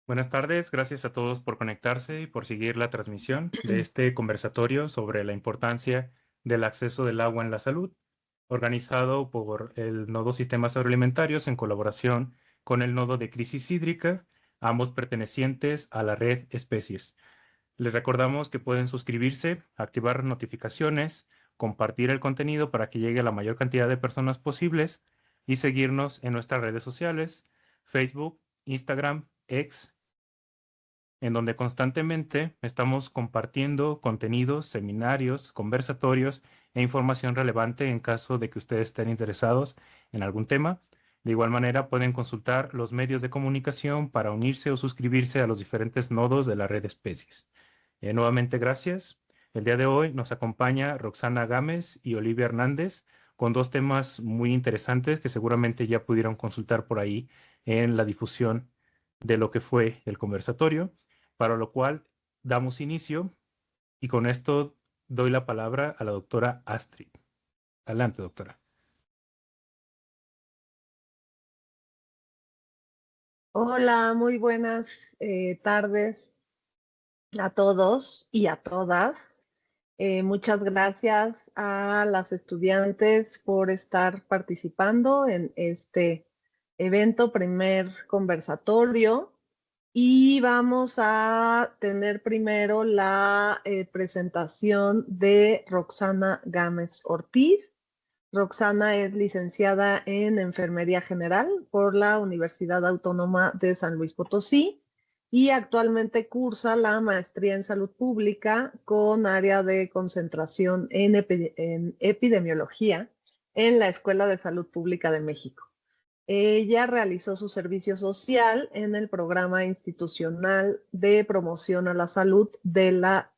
Buenas tardes, gracias a todos por conectarse y por seguir la transmisión de este conversatorio sobre la importancia del acceso del agua en la salud, organizado por el Nodo Sistemas Agroalimentarios en colaboración con el Nodo de Crisis Hídrica, ambos pertenecientes a la red Especies. Les recordamos que pueden suscribirse, activar notificaciones, compartir el contenido para que llegue a la mayor cantidad de personas posibles y seguirnos en nuestras redes sociales, Facebook, Instagram, X, en donde constantemente estamos compartiendo contenidos, seminarios, conversatorios e información relevante en caso de que ustedes estén interesados en algún tema. De igual manera, pueden consultar los medios de comunicación para unirse o suscribirse a los diferentes nodos de la red Especies. Nuevamente, gracias. El día de hoy nos acompaña Roxana Gámez y Olivia Hernández con dos temas muy interesantes que seguramente ya pudieron consultar por ahí en la difusión de lo que fue el conversatorio, para lo cual damos inicio y con esto doy la palabra a la doctora Astrid. Adelante, doctora. Hola, muy buenas tardes a todos y a todas. Muchas gracias a las estudiantes por estar participando en este evento, primer conversatorio. Y vamos a tener primero la presentación de Roxana Gámez Ortiz. Roxana es licenciada en Enfermería General por la Universidad Autónoma de San Luis Potosí y actualmente cursa la maestría en Salud Pública con área de concentración en epidemiología en la Escuela de Salud Pública de México. Ella realizó su servicio social en el Programa Institucional de Promoción a la Salud de la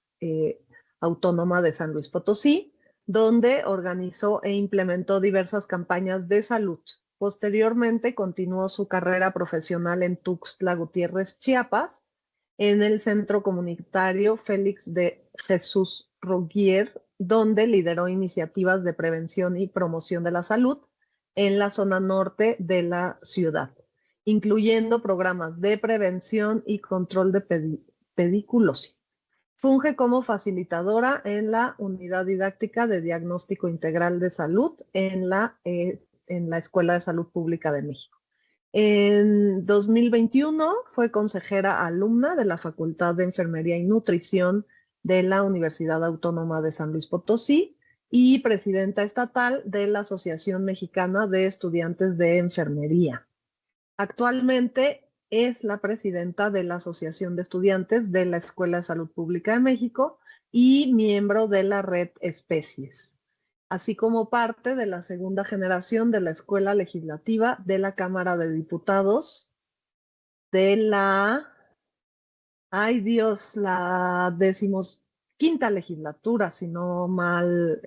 Autónoma de San Luis Potosí, donde organizó e implementó diversas campañas de salud. Posteriormente continuó su carrera profesional en Tuxtla Gutiérrez, Chiapas, en el Centro Comunitario Félix de Jesús Roguier, donde lideró iniciativas de prevención y promoción de la salud en la zona norte de la ciudad, incluyendo programas de prevención y control de pediculosis. Funge como facilitadora en la Unidad Didáctica de Diagnóstico Integral de Salud en la Escuela de Salud Pública de México. En 2021 fue consejera alumna de la Facultad de Enfermería y Nutrición de la Universidad Autónoma de San Luis Potosí y presidenta estatal de la Asociación Mexicana de Estudiantes de Enfermería. Actualmente es la presidenta de la Asociación de Estudiantes de la Escuela de Salud Pública de México y miembro de la red Especies, así como parte de la segunda generación de la Escuela Legislativa de la Cámara de Diputados de la, ay Dios, la 15ª legislatura, si no mal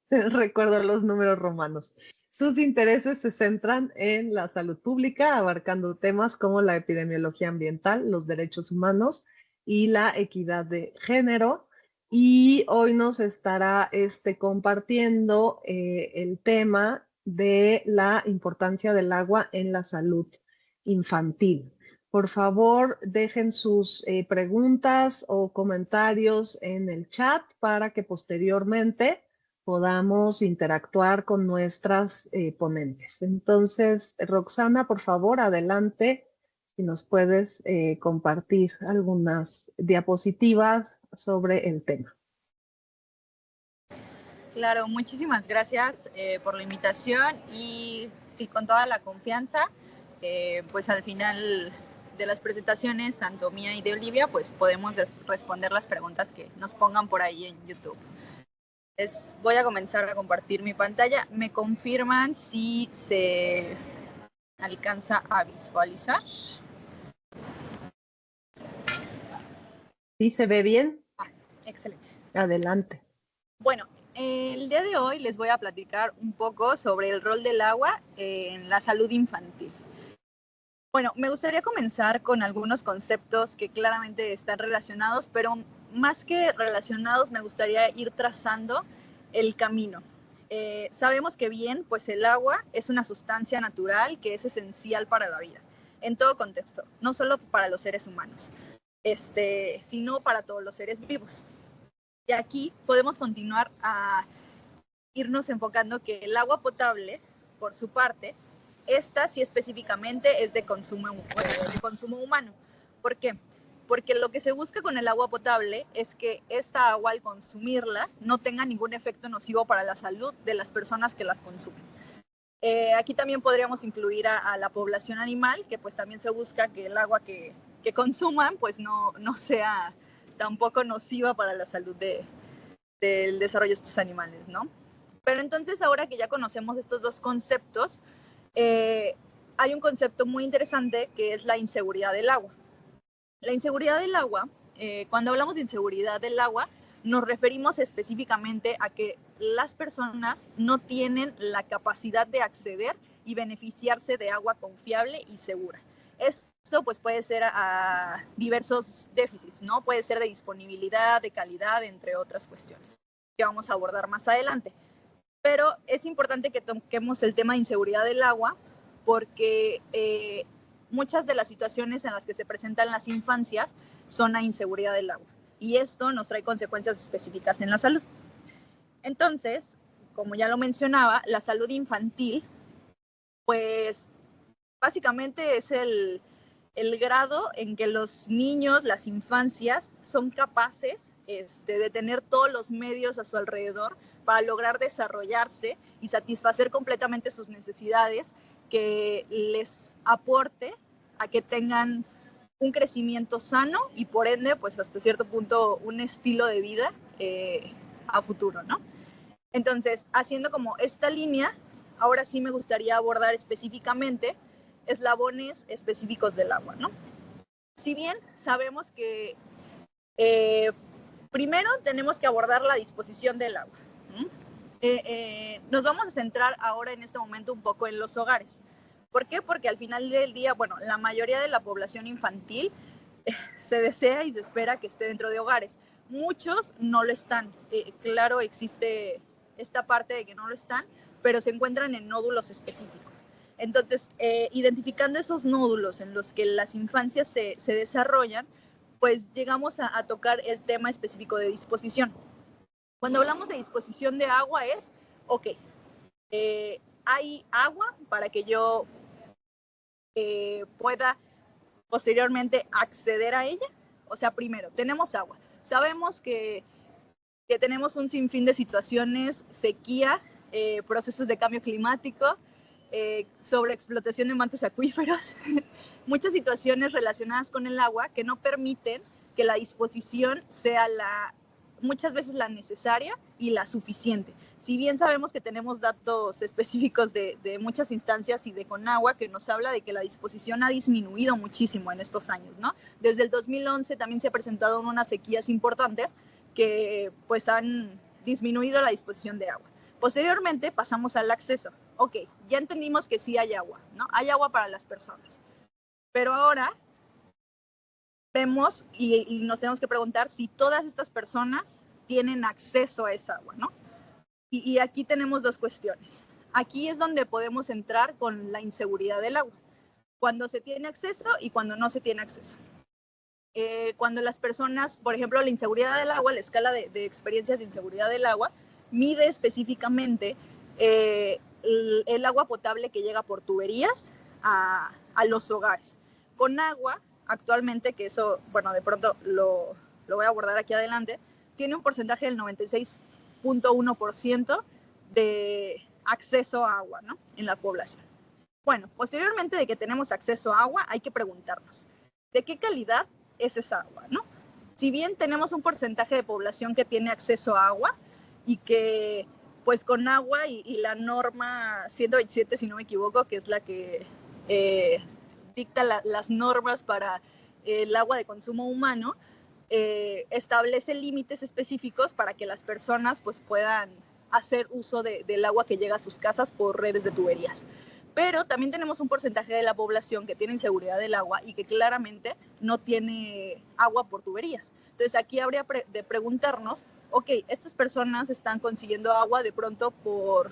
recuerdo los números romanos. Sus intereses se centran en la salud pública, abarcando temas como la epidemiología ambiental, los derechos humanos y la equidad de género. Y hoy nos estará compartiendo el tema de la importancia del agua en la salud infantil. Por favor, dejen sus preguntas o comentarios en el chat para que posteriormente podamos interactuar con nuestras ponentes. Entonces, Roxana, por favor, adelante, si nos puedes compartir algunas diapositivas sobre el tema. Claro, muchísimas gracias por la invitación y sí, con toda la confianza, pues al final de las presentaciones, tanto mía y de Olivia, pues podemos responder las preguntas que nos pongan por ahí en YouTube. Voy a comenzar a compartir mi pantalla. ¿Me confirman si se alcanza a visualizar? ¿Sí se ve bien? Excelente. Adelante. Bueno, el día de hoy les voy a platicar un poco sobre el rol del agua en la salud infantil. Bueno, me gustaría comenzar con algunos conceptos que claramente están relacionados, pero más que relacionados, me gustaría ir trazando el camino. Sabemos que bien, pues el agua es una sustancia natural que es esencial para la vida. en todo contexto, no solo para los seres humanos, sino para todos los seres vivos. Y aquí podemos continuar a irnos enfocando que el agua potable, por su parte, esta sí específicamente es de consumo humano. ¿Por qué? Porque lo que se busca con el agua potable es que esta agua, al consumirla, no tenga ningún efecto nocivo para la salud de las personas que las consumen. Aquí también podríamos incluir a la población animal, que pues también se busca que el agua que consuman pues no sea tampoco nociva para la salud del desarrollo de estos animales, ¿no? Pero entonces, ahora que ya conocemos estos dos conceptos, hay un concepto muy interesante que es la inseguridad del agua. La inseguridad del agua, cuando hablamos de inseguridad del agua, nos referimos específicamente a que las personas no tienen la capacidad de acceder y beneficiarse de agua confiable y segura. Esto pues puede ser a diversos déficits, ¿no? Puede ser de disponibilidad, de calidad, entre otras cuestiones que vamos a abordar más adelante. Pero es importante que toquemos el tema de inseguridad del agua porque muchas de las situaciones en las que se presentan las infancias son a inseguridad del agua. Y esto nos trae consecuencias específicas en la salud. Entonces, como ya lo mencionaba, la salud infantil, pues básicamente es el grado en que los niños, las infancias, son capaces de tener todos los medios a su alrededor para lograr desarrollarse y satisfacer completamente sus necesidades que les aporte a que tengan un crecimiento sano y por ende, pues hasta cierto punto, un estilo de vida a futuro, ¿no? Entonces, haciendo como esta línea, ahora sí me gustaría abordar específicamente eslabones específicos del agua, ¿no? Si bien sabemos que primero tenemos que abordar la disposición del agua. Nos vamos a centrar ahora en este momento un poco en los hogares. ¿Por qué? Porque al final del día, bueno, la mayoría de la población infantil se desea y se espera que esté dentro de hogares. Muchos no lo están. Claro, existe esta parte de que no lo están, pero se encuentran en nódulos específicos. Entonces, identificando esos nódulos en los que las infancias se desarrollan, pues llegamos a tocar el tema específico de disposición. Cuando hablamos de disposición de agua es, ok, hay agua para que yo pueda posteriormente acceder a ella. O sea, primero, tenemos agua. Sabemos que tenemos un sinfín de situaciones, sequía, procesos de cambio climático, sobreexplotación de mantos acuíferos, muchas situaciones relacionadas con el agua que no permiten que la disposición sea muchas veces la necesaria y la suficiente. Si bien sabemos que tenemos datos específicos de muchas instancias y de Conagua que nos habla de que la disposición ha disminuido muchísimo en estos años, ¿no? Desde el 2011 también se ha presentado unas sequías importantes que pues han disminuido la disposición de agua. Posteriormente pasamos al acceso. Ok, ya entendimos que sí hay agua, ¿no? Hay agua para las personas. Pero ahora vemos y nos tenemos que preguntar si todas estas personas tienen acceso a esa agua, ¿no? Y aquí tenemos dos cuestiones. Aquí es donde podemos entrar con la inseguridad del agua. Cuando se tiene acceso y cuando no se tiene acceso. Cuando las personas, por ejemplo, la inseguridad del agua, la escala de experiencias de inseguridad del agua, mide específicamente el agua potable que llega por tuberías a los hogares. Conagua, actualmente, que eso, bueno, de pronto lo voy a abordar aquí adelante, tiene un porcentaje del 96.1% de acceso a agua, ¿no? En la población. Bueno, posteriormente de que tenemos acceso a agua, hay que preguntarnos, ¿de qué calidad es esa agua, ¿no? Si bien tenemos un porcentaje de población que tiene acceso a agua y que pues Conagua y la norma 127, si no me equivoco, que es la que dicta las normas para el agua de consumo humano, establece límites específicos para que las personas pues puedan hacer uso del agua que llega a sus casas por redes de tuberías. Pero también tenemos un porcentaje de la población que tiene inseguridad del agua y que claramente no tiene agua por tuberías. Entonces aquí habría de preguntarnos, ok, estas personas están consiguiendo agua de pronto por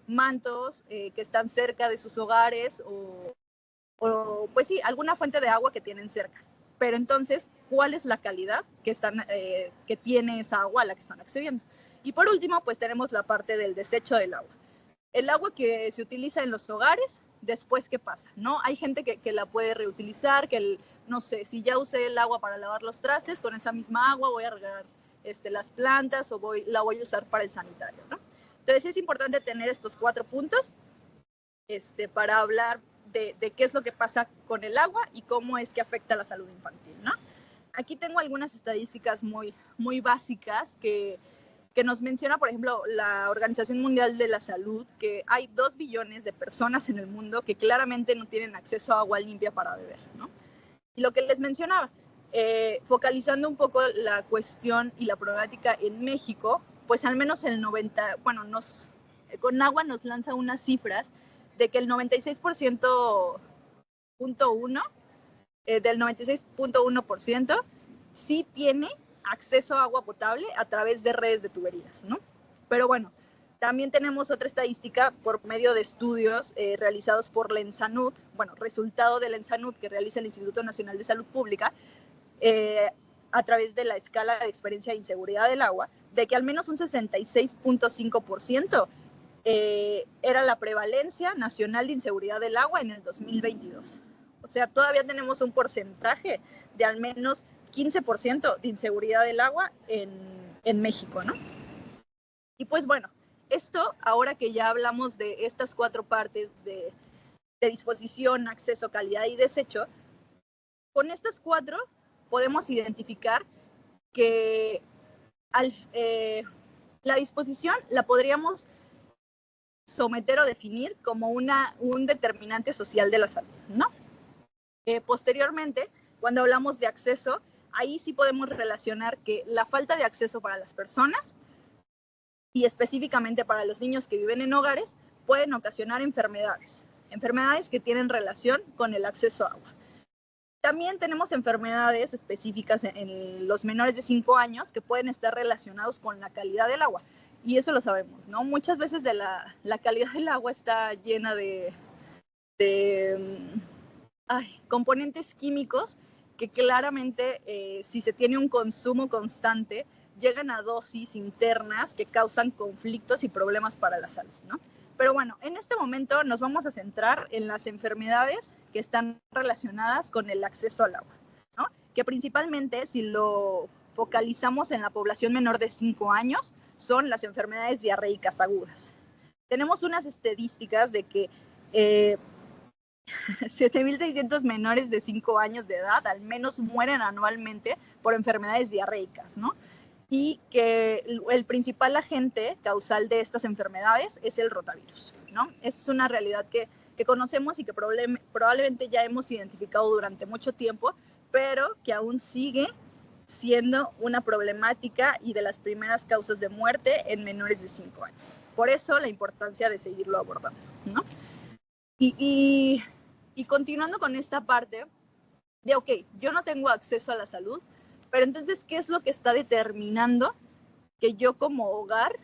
mantos que están cerca de sus hogares o o pues sí, alguna fuente de agua que tienen cerca. Pero entonces, ¿cuál es la calidad que tiene esa agua a la que están accediendo? Y por último, pues tenemos la parte del desecho del agua. El agua que se utiliza en los hogares, después, ¿qué pasa? ¿No? Hay gente que la puede reutilizar, no sé, si ya usé el agua para lavar los trastes, con esa misma agua voy a regar las plantas o la voy a usar para el sanitario, ¿no? Entonces es importante tener estos 4 puntos para hablar de qué es lo que pasa con el agua y cómo es que afecta a la salud infantil, ¿no? Aquí tengo algunas estadísticas muy, muy básicas que nos menciona, por ejemplo, la Organización Mundial de la Salud, que hay 2 billones de personas en el mundo que claramente no tienen acceso a agua limpia para beber, ¿no? Y lo que les mencionaba, focalizando un poco la cuestión y la problemática en México, pues al menos el 90, bueno, con agua nos lanza unas cifras de que el 96.1 del 96.1% sí tiene acceso a agua potable a través de redes de tuberías, ¿no? Pero bueno, también tenemos otra estadística por medio de estudios realizados por la ENSANUD, bueno, resultado de la ENSANUD que realiza el Instituto Nacional de Salud Pública, a través de la escala de experiencia de inseguridad del agua, de que al menos un 66.5% era la prevalencia nacional de inseguridad del agua en el 2022. O sea, todavía tenemos un porcentaje de al menos 15% de inseguridad del agua en México, ¿no? Y pues bueno, esto, ahora que ya hablamos de estas 4 partes de disposición, acceso, calidad y desecho, con estas 4 podemos identificar que la disposición la podríamos someter o definir como un determinante social de la salud, ¿no? Posteriormente, cuando hablamos de acceso, ahí sí podemos relacionar que la falta de acceso para las personas y específicamente para los niños que viven en hogares pueden ocasionar enfermedades que tienen relación con el acceso a agua. También tenemos enfermedades específicas en los menores de 5 años que pueden estar relacionados con la calidad del agua. Y eso lo sabemos, ¿no? Muchas veces la calidad del agua está llena de componentes químicos que claramente, si se tiene un consumo constante, llegan a dosis internas que causan conflictos y problemas para la salud, ¿no? Pero bueno, en este momento nos vamos a centrar en las enfermedades que están relacionadas con el acceso al agua, ¿no? Que principalmente, si lo focalizamos en la población menor de 5 años, son las enfermedades diarreicas agudas. Tenemos unas estadísticas de que 7.600 menores de 5 años de edad al menos mueren anualmente por enfermedades diarreicas, ¿no? Y que el principal agente causal de estas enfermedades es el rotavirus, ¿no? Es una realidad que conocemos y que probablemente ya hemos identificado durante mucho tiempo, pero que aún sigue siendo una problemática y de las primeras causas de muerte en menores de 5 años. Por eso la importancia de seguirlo abordando, ¿no? Y continuando con esta parte de, ok, yo no tengo acceso a la salud, pero entonces, ¿qué es lo que está determinando que yo como hogar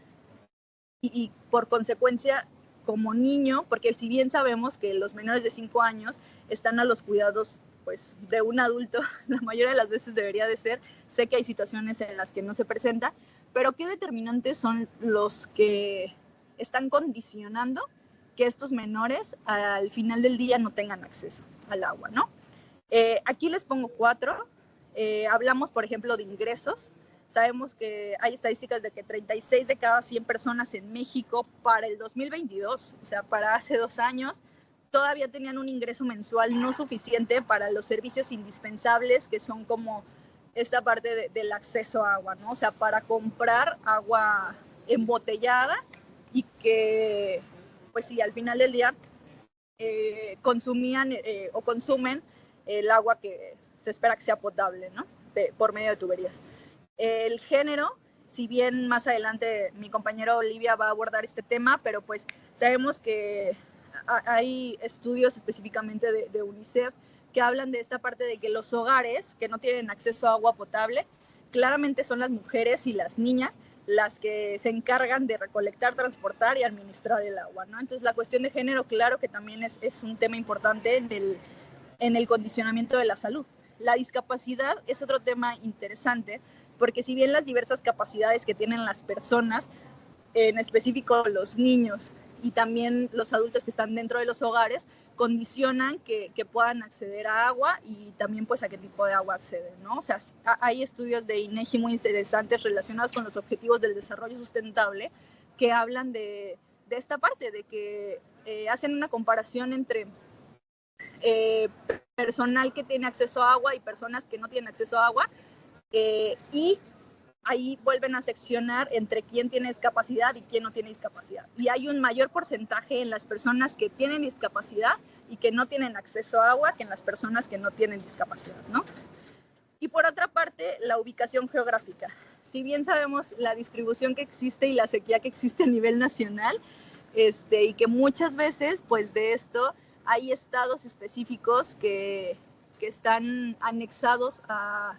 y por consecuencia como niño, porque si bien sabemos que los menores de 5 años están a los cuidados pues, de un adulto, la mayoría de las veces debería de ser, sé que hay situaciones en las que no se presenta, pero ¿qué determinantes son los que están condicionando que estos menores al final del día no tengan acceso al agua, ¿no? Aquí les pongo 4. Hablamos, por ejemplo, de ingresos. Sabemos que hay estadísticas de que 36 de cada 100 personas en México para el 2022, o sea, para hace 2 años, todavía tenían un ingreso mensual no suficiente para los servicios indispensables que son como esta parte del acceso a agua, ¿no? O sea, para comprar agua embotellada y que, pues sí, al final del día consumían o consumen el agua que se espera que sea potable, ¿no? Por medio de tuberías. El género, si bien más adelante mi compañera Olivia va a abordar este tema, pero pues sabemos que hay estudios específicamente de UNICEF que hablan de esta parte de que los hogares que no tienen acceso a agua potable, claramente son las mujeres y las niñas las que se encargan de recolectar, transportar y administrar el agua, ¿no? Entonces la cuestión de género, claro que también es un tema importante en el condicionamiento de la salud. La discapacidad es otro tema interesante, porque si bien las diversas capacidades que tienen las personas, en específico los niños y también los adultos que están dentro de los hogares, condicionan que puedan acceder a agua y también pues a qué tipo de agua acceden, ¿no? O sea, hay estudios de INEGI muy interesantes relacionados con los objetivos del desarrollo sustentable que hablan de esta parte, de que hacen una comparación entre personal que tiene acceso a agua y personas que no tienen acceso a agua, y ahí vuelven a seccionar entre quién tiene discapacidad y quién no tiene discapacidad. Y hay un mayor porcentaje en las personas que tienen discapacidad y que no tienen acceso a agua que en las personas que no tienen discapacidad, ¿no? Y por otra parte, la ubicación geográfica. Si bien sabemos la distribución que existe y la sequía que existe a nivel nacional, y que muchas veces, pues de esto, hay estados específicos que están anexados a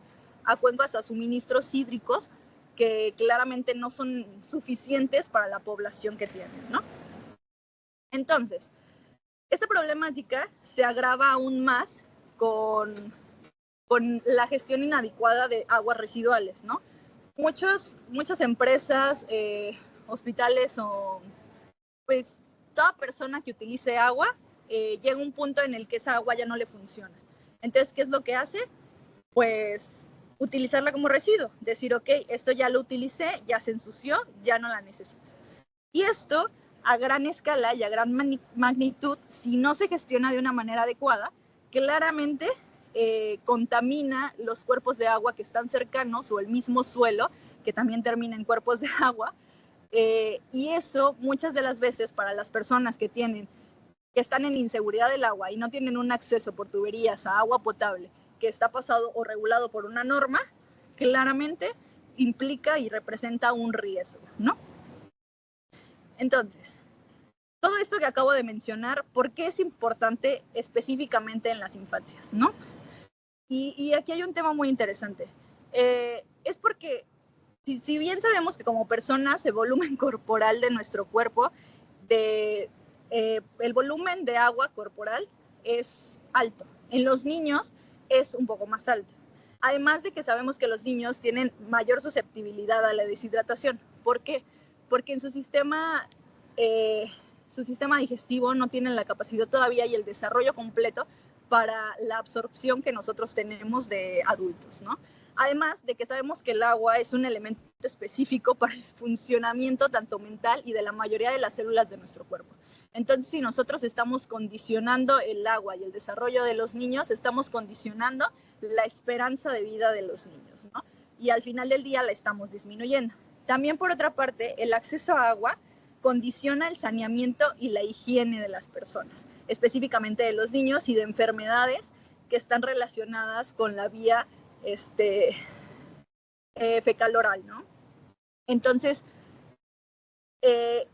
cuencas, a suministros hídricos que claramente no son suficientes para la población que tienen, ¿no? Entonces, esta problemática se agrava aún más con la gestión inadecuada de aguas residuales, ¿no? Muchas empresas, hospitales o pues toda persona que utilice agua llega a un punto en el que esa agua ya no le funciona. Entonces, ¿qué es lo que hace? Pues utilizarla como residuo, decir, ok, esto ya lo utilicé, ya se ensució, ya no la necesito. Y esto a gran escala y a gran magnitud, si no se gestiona de una manera adecuada, claramente contamina los cuerpos de agua que están cercanos o el mismo suelo, que también termina en cuerpos de agua, y eso muchas de las veces para las personas que están en inseguridad del agua y no tienen un acceso por tuberías a agua potable que está pasado o regulado por una norma, claramente implica y representa un riesgo, ¿no? Entonces, todo esto que acabo de mencionar, ¿por qué es importante específicamente en las infancias, no? Y aquí hay un tema muy interesante. Es porque si bien sabemos que como personas el volumen corporal de nuestro cuerpo, el volumen de agua corporal es alto. En los niños es un poco más alto. Además de que sabemos que los niños tienen mayor susceptibilidad a la deshidratación. ¿Por qué? Porque en su sistema digestivo no tienen la capacidad todavía y el desarrollo completo para la absorción que nosotros tenemos de adultos, ¿no? Además de que sabemos que el agua es un elemento específico para el funcionamiento tanto mental y de la mayoría de las células de nuestro cuerpo. Entonces, si nosotros estamos condicionando el agua y el desarrollo de los niños, estamos condicionando la esperanza de vida de los niños, ¿no? Y al final del día la estamos disminuyendo. También, por otra parte, el acceso a agua condiciona el saneamiento y la higiene de las personas, específicamente de los niños y de enfermedades que están relacionadas con la vía fecal oral, ¿no? Entonces,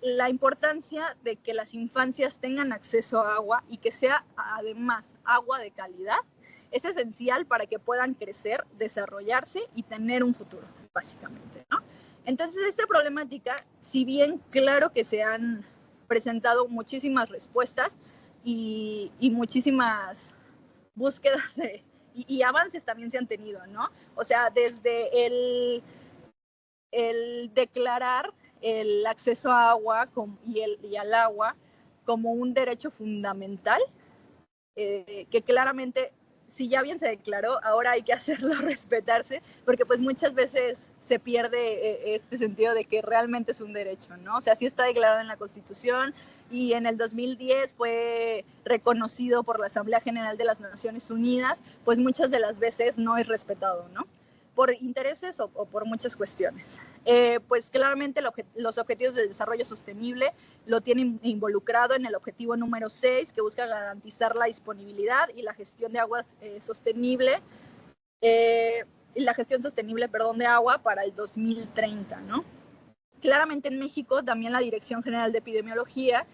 la importancia de que las infancias tengan acceso a agua y que sea además agua de calidad es esencial para que puedan crecer, desarrollarse y tener un futuro, básicamente, ¿no? Entonces, esta problemática, si bien claro que se han presentado muchísimas respuestas y muchísimas búsquedas y avances también se han tenido, ¿no? O sea, desde el declarar el acceso a agua y al agua como un derecho fundamental, que claramente, si ya bien se declaró, ahora hay que hacerlo respetarse, porque pues muchas veces se pierde este sentido de que realmente es un derecho, ¿no? O sea, sí está declarado en la Constitución y en el 2010 fue reconocido por la Asamblea General de las Naciones Unidas, pues muchas de las veces no es respetado, ¿no? Por intereses o por muchas cuestiones. Pues claramente los objetivos de desarrollo sostenible lo tienen involucrado en el objetivo número 6, que busca garantizar la disponibilidad y la gestión de agua sostenible, de agua para el 2030, ¿no? Claramente en México también la Dirección General de Epidemiología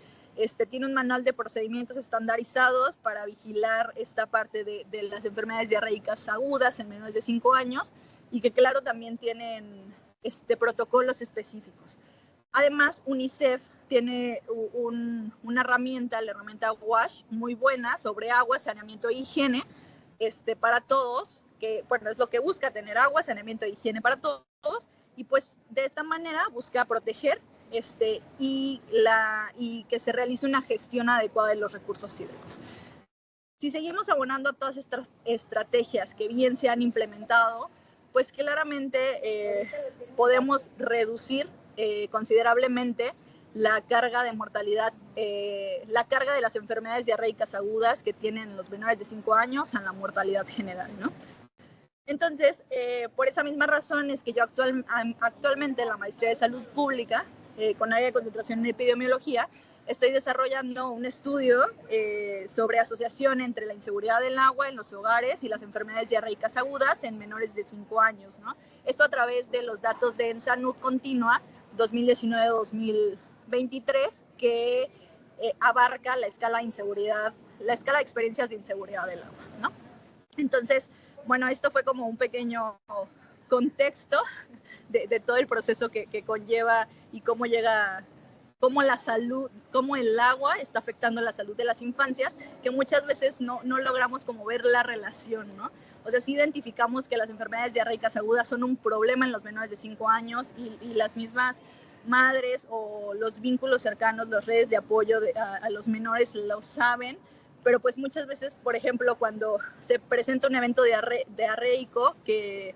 tiene un manual de procedimientos estandarizados para vigilar esta parte de las enfermedades diarreicas agudas en menores de 5 años y que claro también tienen protocolos específicos. Además, UNICEF tiene una herramienta, la herramienta WASH, muy buena sobre agua, saneamiento e higiene para todos, que bueno, es lo que busca, tener agua, saneamiento e higiene para todos, y pues de esta manera busca proteger y que se realice una gestión adecuada de los recursos hídricos. Si seguimos abonando a todas estas estrategias que bien se han implementado, pues claramente podemos reducir considerablemente la carga de mortalidad, la carga de las enfermedades diarreicas agudas que tienen los menores de 5 años a la mortalidad general, ¿no? Entonces, por esa misma razón es que yo actualmente en la maestría de salud pública, con área de concentración en epidemiología, estoy desarrollando un estudio sobre asociación entre la inseguridad del agua en los hogares y las enfermedades diarreicas agudas en menores de 5 años, ¿no? Esto a través de los datos de ENSANUD Continua 2019-2023, que abarca la escala de inseguridad, la escala de experiencias de inseguridad del agua, ¿no? Entonces, bueno, esto fue como un pequeño contexto de todo el proceso que conlleva y cómo llega, cómo la salud, cómo el agua está afectando la salud de las infancias, que muchas veces no logramos como ver la relación, ¿no? O sea, sí identificamos que las enfermedades diarreicas agudas son un problema en los menores de 5 años y las mismas madres o los vínculos cercanos, las redes de apoyo a los menores lo saben, pero pues muchas veces, por ejemplo, cuando se presenta un evento diarreico que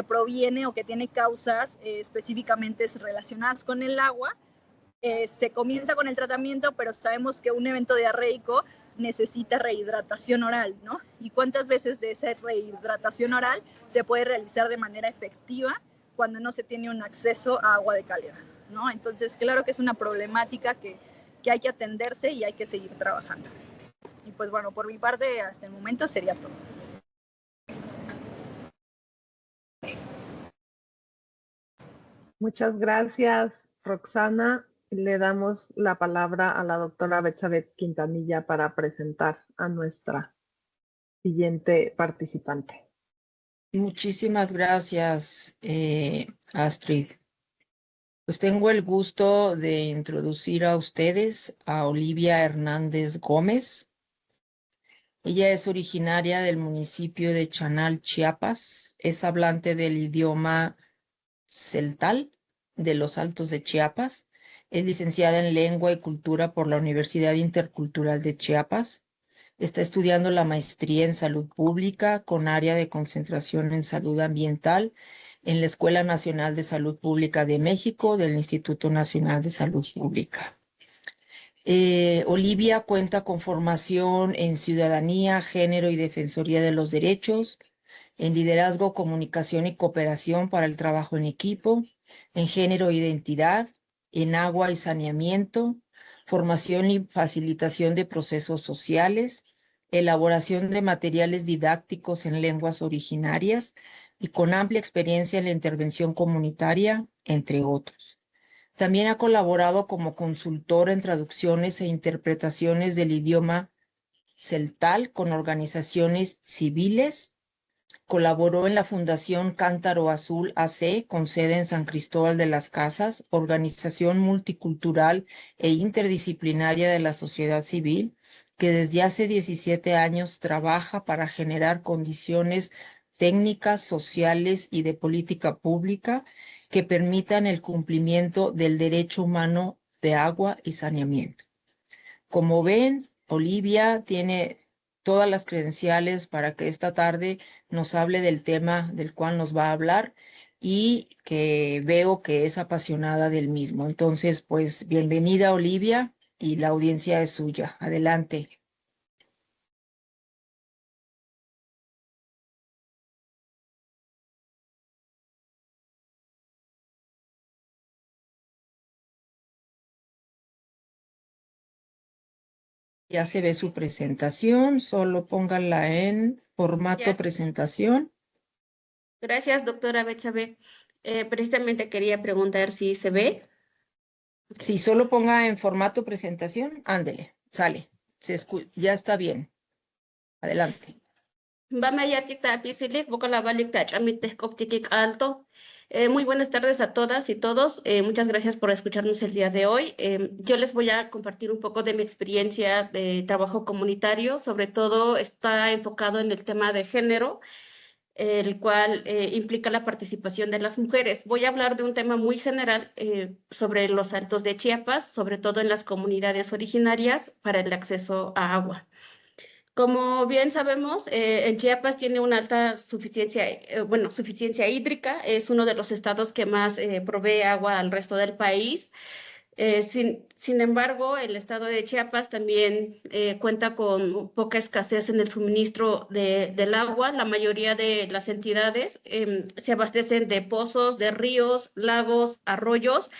proviene o que tiene causas específicamente relacionadas con el agua, se comienza con el tratamiento, pero sabemos que un evento diarreico necesita rehidratación oral, ¿no? ¿Y cuántas veces de esa rehidratación oral se puede realizar de manera efectiva cuando no se tiene un acceso a agua de calidad, ¿no? Entonces, claro que es una problemática que hay que atenderse y hay que seguir trabajando. Y pues bueno, por mi parte, hasta el momento sería todo. Muchas gracias, Roxana. Le damos la palabra a la doctora Betsabeth Quintanilla para presentar a nuestra siguiente participante. Muchísimas gracias, Astrid. Pues tengo el gusto de introducir a ustedes a Olivia Hernández Gómez. Ella es originaria del municipio de Chanal, Chiapas. Es hablante del idioma celtal de los Altos de Chiapas. Es licenciada en Lengua y Cultura por la Universidad Intercultural de Chiapas. Está estudiando la maestría en Salud Pública con área de concentración en Salud Ambiental en la Escuela Nacional de Salud Pública de México del Instituto Nacional de Salud Pública. Olivia cuenta con formación en Ciudadanía, Género y Defensoría de los Derechos, en Liderazgo, Comunicación y Cooperación para el Trabajo en Equipo, en Género e Identidad, en Agua y Saneamiento, formación y facilitación de procesos sociales, elaboración de materiales didácticos en lenguas originarias y con amplia experiencia en la intervención comunitaria, entre otros. También ha colaborado como consultora en traducciones e interpretaciones del idioma celtal con organizaciones civiles. Colaboró en la Fundación Cántaro Azul AC, con sede en San Cristóbal de las Casas, organización multicultural e interdisciplinaria de la sociedad civil, que desde hace 17 años trabaja para generar condiciones técnicas, sociales y de política pública que permitan el cumplimiento del derecho humano de agua y saneamiento. Como ven, Olivia tiene todas las credenciales para que esta tarde nos hable del tema del cual nos va a hablar y que veo que es apasionada del mismo. Entonces, pues bienvenida, Olivia, y la audiencia es suya. Adelante. Ya se ve su presentación, solo póngala en formato presentación. Gracias, doctora Betsabe. Precisamente quería preguntar si se ve. Si solo ponga en formato presentación, ándele, sale. Ya está bien. Adelante. Bama yatik ta pisilik buka la balik ta chamit koptikik alto. Muy buenas tardes a todas y todos. Muchas gracias por escucharnos el día de hoy. Yo les voy a compartir un poco de mi experiencia de trabajo comunitario. Sobre todo está enfocado en el tema de género, el cual implica la participación de las mujeres. Voy a hablar de un tema muy general sobre los Altos de Chiapas, sobre todo en las comunidades originarias para el acceso a agua. Como bien sabemos, en Chiapas tiene una alta suficiencia hídrica, es uno de los estados que más provee agua al resto del país. Sin embargo, el estado de Chiapas también cuenta con poca escasez en el suministro del agua. La mayoría de las entidades se abastecen de pozos, de ríos, lagos, arroyos,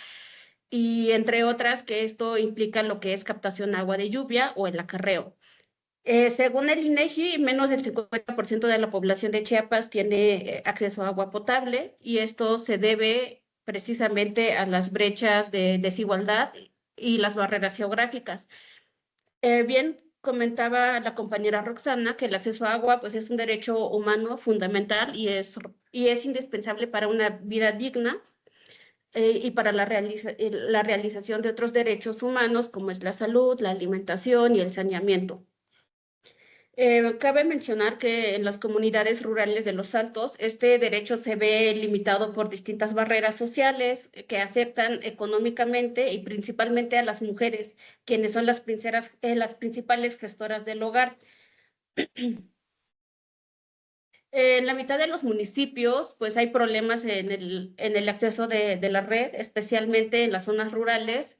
y entre otras que esto implica lo que es captación de agua de lluvia o el acarreo. Según el INEGI, menos del 50% de la población de Chiapas tiene acceso a agua potable, y esto se debe precisamente a las brechas de desigualdad y las barreras geográficas. Bien comentaba la compañera Roxana que el acceso a agua pues, es un derecho humano fundamental y es indispensable para una vida digna y para la realización de otros derechos humanos como es la salud, la alimentación y el saneamiento. Cabe mencionar que en las comunidades rurales de los Altos, este derecho se ve limitado por distintas barreras sociales que afectan económicamente y principalmente a las mujeres, quienes son las principales gestoras del hogar. En la mitad de los municipios, pues hay problemas en el acceso de la red, especialmente en las zonas rurales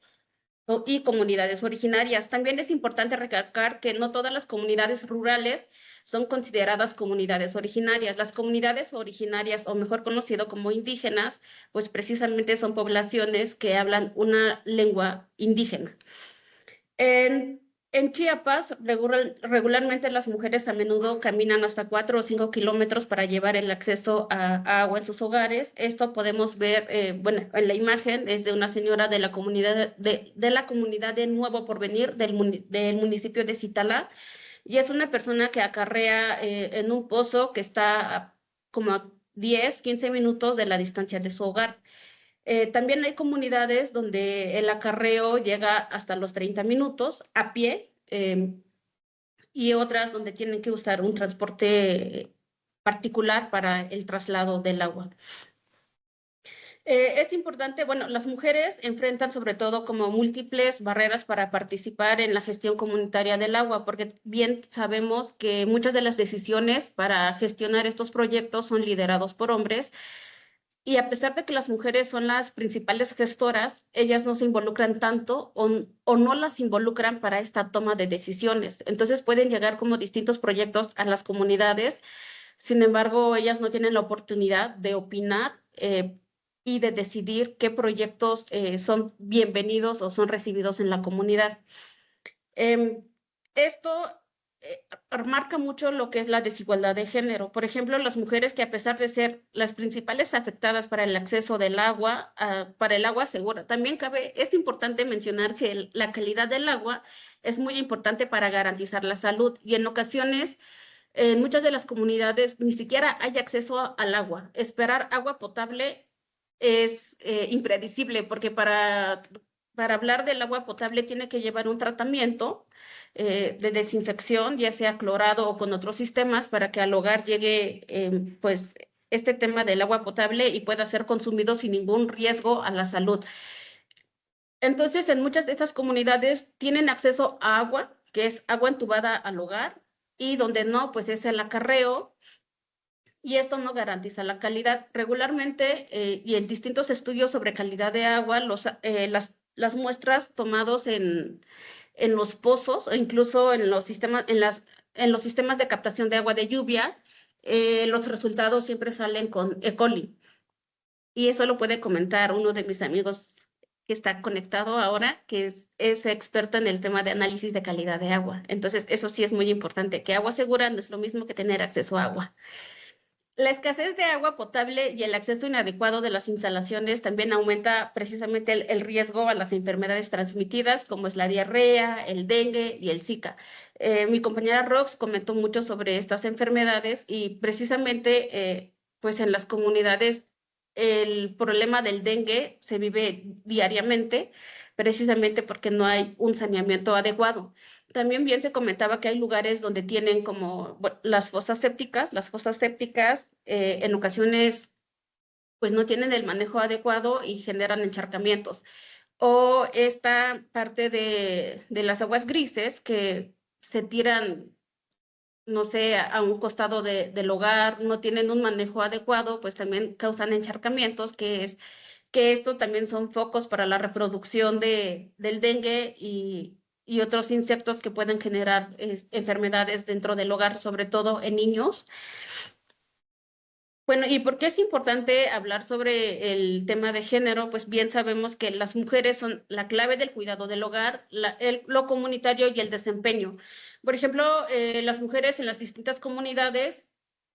y comunidades originarias. También es importante recalcar que no todas las comunidades rurales son consideradas comunidades originarias. Las comunidades originarias, o mejor conocido como indígenas, pues precisamente son poblaciones que hablan una lengua indígena. En Chiapas, regularmente las mujeres a menudo caminan hasta 4 o 5 kilómetros para llevar el acceso a agua en sus hogares. Esto podemos ver, bueno, en la imagen es de una señora de la comunidad de Nuevo Porvenir, del municipio de Zitalá, y es una persona que acarrea en un pozo que está como a 10, 15 minutos de la distancia de su hogar. También hay comunidades donde el acarreo llega hasta los 30 minutos a pie, y otras donde tienen que usar un transporte particular para el traslado del agua. Es importante, bueno, las mujeres enfrentan sobre todo como múltiples barreras para participar en la gestión comunitaria del agua, porque bien sabemos que muchas de las decisiones para gestionar estos proyectos son liderados por hombres. Y a pesar de que las mujeres son las principales gestoras, ellas no se involucran tanto o no las involucran para esta toma de decisiones. Entonces pueden llegar como distintos proyectos a las comunidades, sin embargo, ellas no tienen la oportunidad de opinar y de decidir qué proyectos son bienvenidos o son recibidos en la comunidad. Esto marca mucho lo que es la desigualdad de género. Por ejemplo, las mujeres que a pesar de ser las principales afectadas para el acceso del agua, para el agua segura, también es importante mencionar que la calidad del agua es muy importante para garantizar la salud, y en ocasiones en muchas de las comunidades ni siquiera hay acceso al agua. Esperar agua potable es impredecible, porque para hablar del agua potable tiene que llevar un tratamiento de desinfección, ya sea clorado o con otros sistemas, para que al hogar llegue pues este tema del agua potable y pueda ser consumido sin ningún riesgo a la salud. Entonces, en muchas de estas comunidades tienen acceso a agua, que es agua entubada al hogar, y donde no, pues es el acarreo, y esto no garantiza la calidad. Regularmente, y en distintos estudios sobre calidad de agua, las muestras tomados en los pozos o incluso en los sistemas de captación de agua de lluvia, los resultados siempre salen con E. coli. Y eso lo puede comentar uno de mis amigos que está conectado ahora, que es experto en el tema de análisis de calidad de agua. Entonces, eso sí es muy importante, que agua segura no es lo mismo que tener acceso a agua. La escasez de agua potable y el acceso inadecuado de las instalaciones también aumenta precisamente el riesgo a las enfermedades transmitidas, como es la diarrea, el dengue y el Zika. Mi compañera Rox comentó mucho sobre estas enfermedades, y precisamente pues en las comunidades el problema del dengue se vive diariamente, precisamente porque no hay un saneamiento adecuado. También bien se comentaba que hay lugares donde tienen como las fosas sépticas. Las fosas sépticas en ocasiones pues no tienen el manejo adecuado y generan encharcamientos. O esta parte de las aguas grises que se tiran, no sé, a un costado del hogar, no tienen un manejo adecuado, pues también causan encharcamientos, que esto también son focos para la reproducción del dengue y otros insectos que pueden generar enfermedades dentro del hogar, sobre todo en niños. Bueno, ¿y por qué es importante hablar sobre el tema de género? Pues bien sabemos que las mujeres son la clave del cuidado del hogar, lo comunitario y el desempeño. Por ejemplo, las mujeres en las distintas comunidades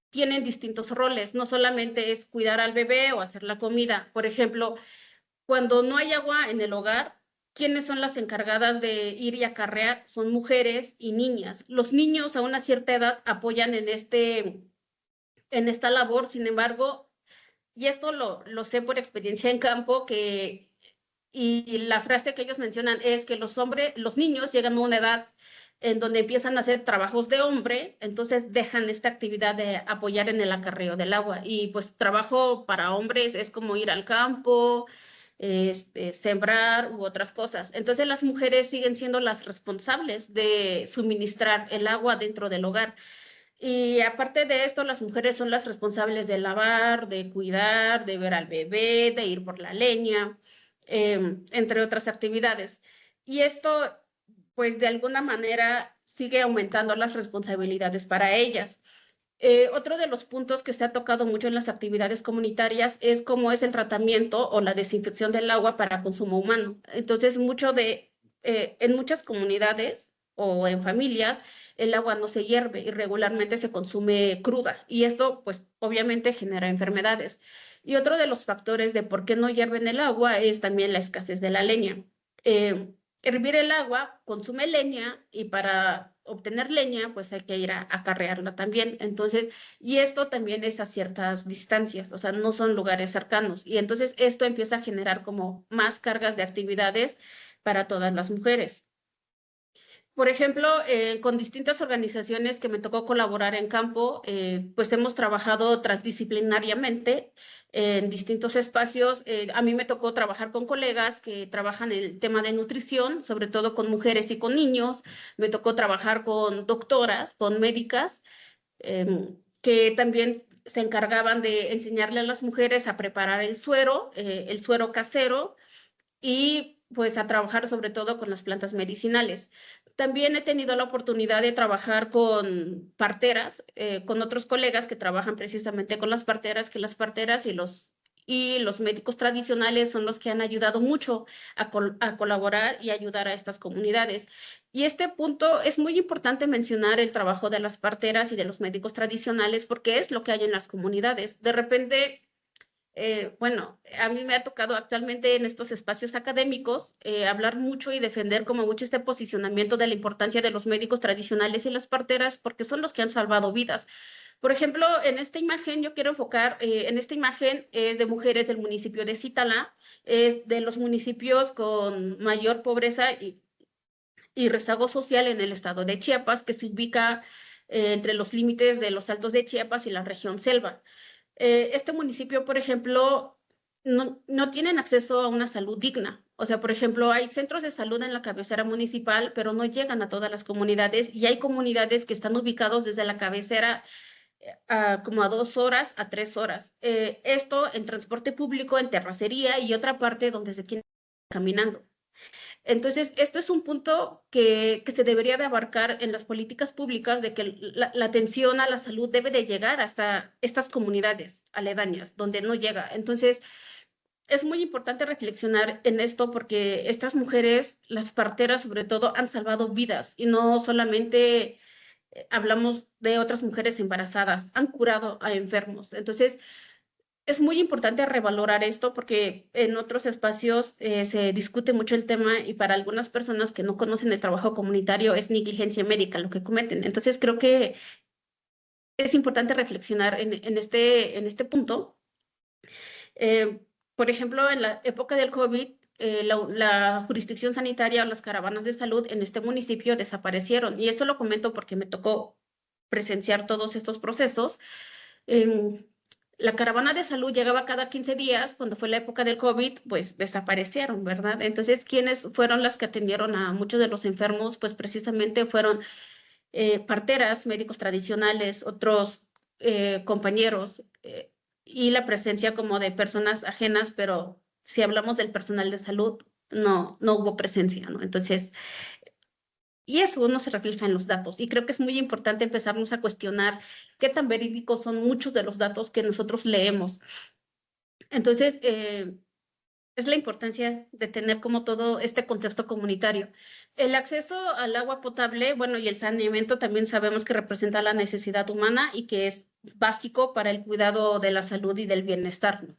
tienen distintos roles, no solamente es cuidar al bebé o hacer la comida. Por ejemplo, cuando no hay agua en el hogar, ¿quiénes son las encargadas de ir y acarrear? Son mujeres y niñas. Los niños a una cierta edad apoyan en esta labor, sin embargo, y esto lo sé por experiencia en campo, y la frase que ellos mencionan es que los niños llegan a una edad en donde empiezan a hacer trabajos de hombre, entonces dejan esta actividad de apoyar en el acarreo del agua. Y pues trabajo para hombres es como ir al campo, sembrar u otras cosas. Entonces las mujeres siguen siendo las responsables de suministrar el agua dentro del hogar. Y aparte de esto, las mujeres son las responsables de lavar, de cuidar, de ver al bebé, de ir por la leña, entre otras actividades. Y esto, pues de alguna manera, sigue aumentando las responsabilidades para ellas. Otro de los puntos que se ha tocado mucho en las actividades comunitarias es cómo es el tratamiento o la desinfección del agua para consumo humano. Entonces, en muchas comunidades o en familias, el agua no se hierve y regularmente se consume cruda. Y esto, pues, obviamente genera enfermedades. Y otro de los factores de por qué no hierven el agua es también la escasez de la leña. Hervir el agua consume leña y para obtener leña, pues hay que ir a acarrearla también. Entonces, y esto también es a ciertas distancias, o sea, no son lugares cercanos. Y entonces esto empieza a generar como más cargas de actividades para todas las mujeres. Por ejemplo, con distintas organizaciones que me tocó colaborar en campo, pues hemos trabajado transdisciplinariamente en distintos espacios. A mí me tocó trabajar con colegas que trabajan el tema de nutrición, sobre todo con mujeres y con niños. Me tocó trabajar con doctoras, con médicas, que también se encargaban de enseñarle a las mujeres a preparar el suero casero, y pues a trabajar sobre todo con las plantas medicinales. También he tenido la oportunidad de trabajar con parteras, con otros colegas que trabajan precisamente con las parteras, que las parteras y los médicos tradicionales son los que han ayudado mucho a colaborar y ayudar a estas comunidades. Y este punto es muy importante mencionar el trabajo de las parteras y de los médicos tradicionales porque es lo que hay en las comunidades. De repente, bueno, a mí me ha tocado actualmente en estos espacios académicos hablar mucho y defender como mucho este posicionamiento de la importancia de los médicos tradicionales y las parteras porque son los que han salvado vidas. Por ejemplo, en esta imagen yo quiero enfocar, en esta imagen es de mujeres del municipio de Zitalá, es de los municipios con mayor pobreza y rezago social en el estado de Chiapas, que se ubica entre los límites de los Altos de Chiapas y la región selva. Este municipio, por ejemplo, no tienen acceso a una salud digna. O sea, por ejemplo, hay centros de salud en la cabecera municipal, pero no llegan a todas las comunidades y hay comunidades que están ubicados desde la cabecera como a 2 horas a 3 horas. Esto en transporte público, en terracería y otra parte donde se tiene caminando. Entonces, esto es un punto que se debería de abarcar en las políticas públicas de que la atención a la salud debe de llegar hasta estas comunidades aledañas donde no llega. Entonces, es muy importante reflexionar en esto porque estas mujeres, las parteras sobre todo, han salvado vidas y no solamente hablamos de otras mujeres embarazadas, han curado a enfermos. Entonces, es muy importante revalorar esto porque en otros espacios se discute mucho el tema y para algunas personas que no conocen el trabajo comunitario es negligencia médica lo que cometen. Entonces creo que es importante reflexionar en este punto. Por ejemplo, en la época del COVID, la jurisdicción sanitaria o las caravanas de salud en este municipio desaparecieron. Y eso lo comento porque me tocó presenciar todos estos procesos. La caravana de salud llegaba cada 15 días, cuando fue la época del COVID, pues desaparecieron, ¿verdad? Entonces, ¿quiénes fueron las que atendieron a muchos de los enfermos? Pues precisamente fueron parteras, médicos tradicionales, otros compañeros, y la presencia como de personas ajenas, pero si hablamos del personal de salud, no hubo presencia, ¿no? Entonces, y eso no se refleja en los datos. Y creo que es muy importante empezarnos a cuestionar qué tan verídicos son muchos de los datos que nosotros leemos. Entonces, es la importancia de tener como todo este contexto comunitario. El acceso al agua potable, bueno, y el saneamiento también sabemos que representa la necesidad humana y que es básico para el cuidado de la salud y del bienestar, ¿no?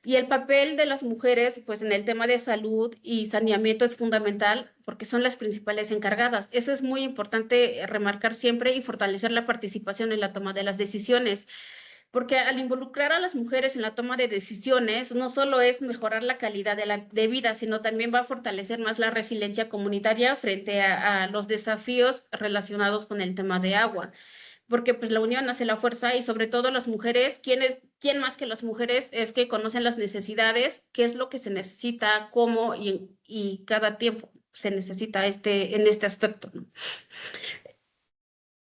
Y el papel de las mujeres, pues en el tema de salud y saneamiento es fundamental porque son las principales encargadas. Eso es muy importante remarcar siempre y fortalecer la participación en la toma de las decisiones. Porque al involucrar a las mujeres en la toma de decisiones, no solo es mejorar la calidad de vida, sino también va a fortalecer más la resiliencia comunitaria frente a los desafíos relacionados con el tema de agua. Porque pues la unión hace la fuerza y sobre todo las mujeres, ¿quién más que las mujeres es que conocen las necesidades, qué es lo que se necesita, cómo y cada tiempo se necesita en este aspecto, ¿no?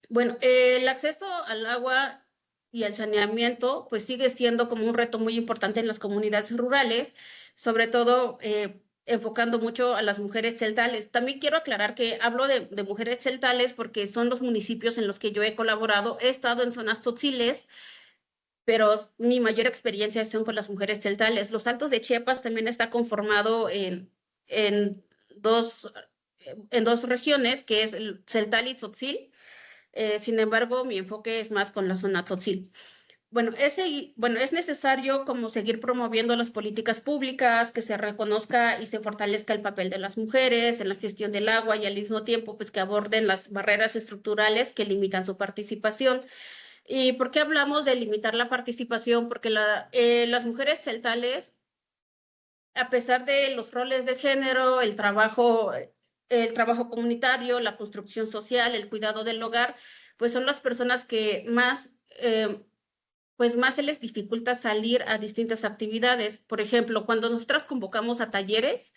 Bueno, el acceso al agua y el saneamiento, pues sigue siendo como un reto muy importante en las comunidades rurales, sobre todo enfocando mucho a las mujeres celtales. También quiero aclarar que hablo de mujeres celtales porque son los municipios en los que yo he colaborado. He estado en zonas tzotziles, pero mi mayor experiencia son con las mujeres celtales. Los Altos de Chiapas también está conformado en dos regiones, que es el celtal y tzotzil. Sin embargo, mi enfoque es más con la zona tzotzil. Bueno, es necesario como seguir promoviendo las políticas públicas, que se reconozca y se fortalezca el papel de las mujeres en la gestión del agua y al mismo tiempo pues que aborden las barreras estructurales que limitan su participación. ¿Y por qué hablamos de limitar la participación? Porque las mujeres celtales, a pesar de los roles de género, el trabajo comunitario, la construcción social, el cuidado del hogar, pues son las personas que más se les dificulta salir a distintas actividades. Por ejemplo, cuando nosotras convocamos a talleres,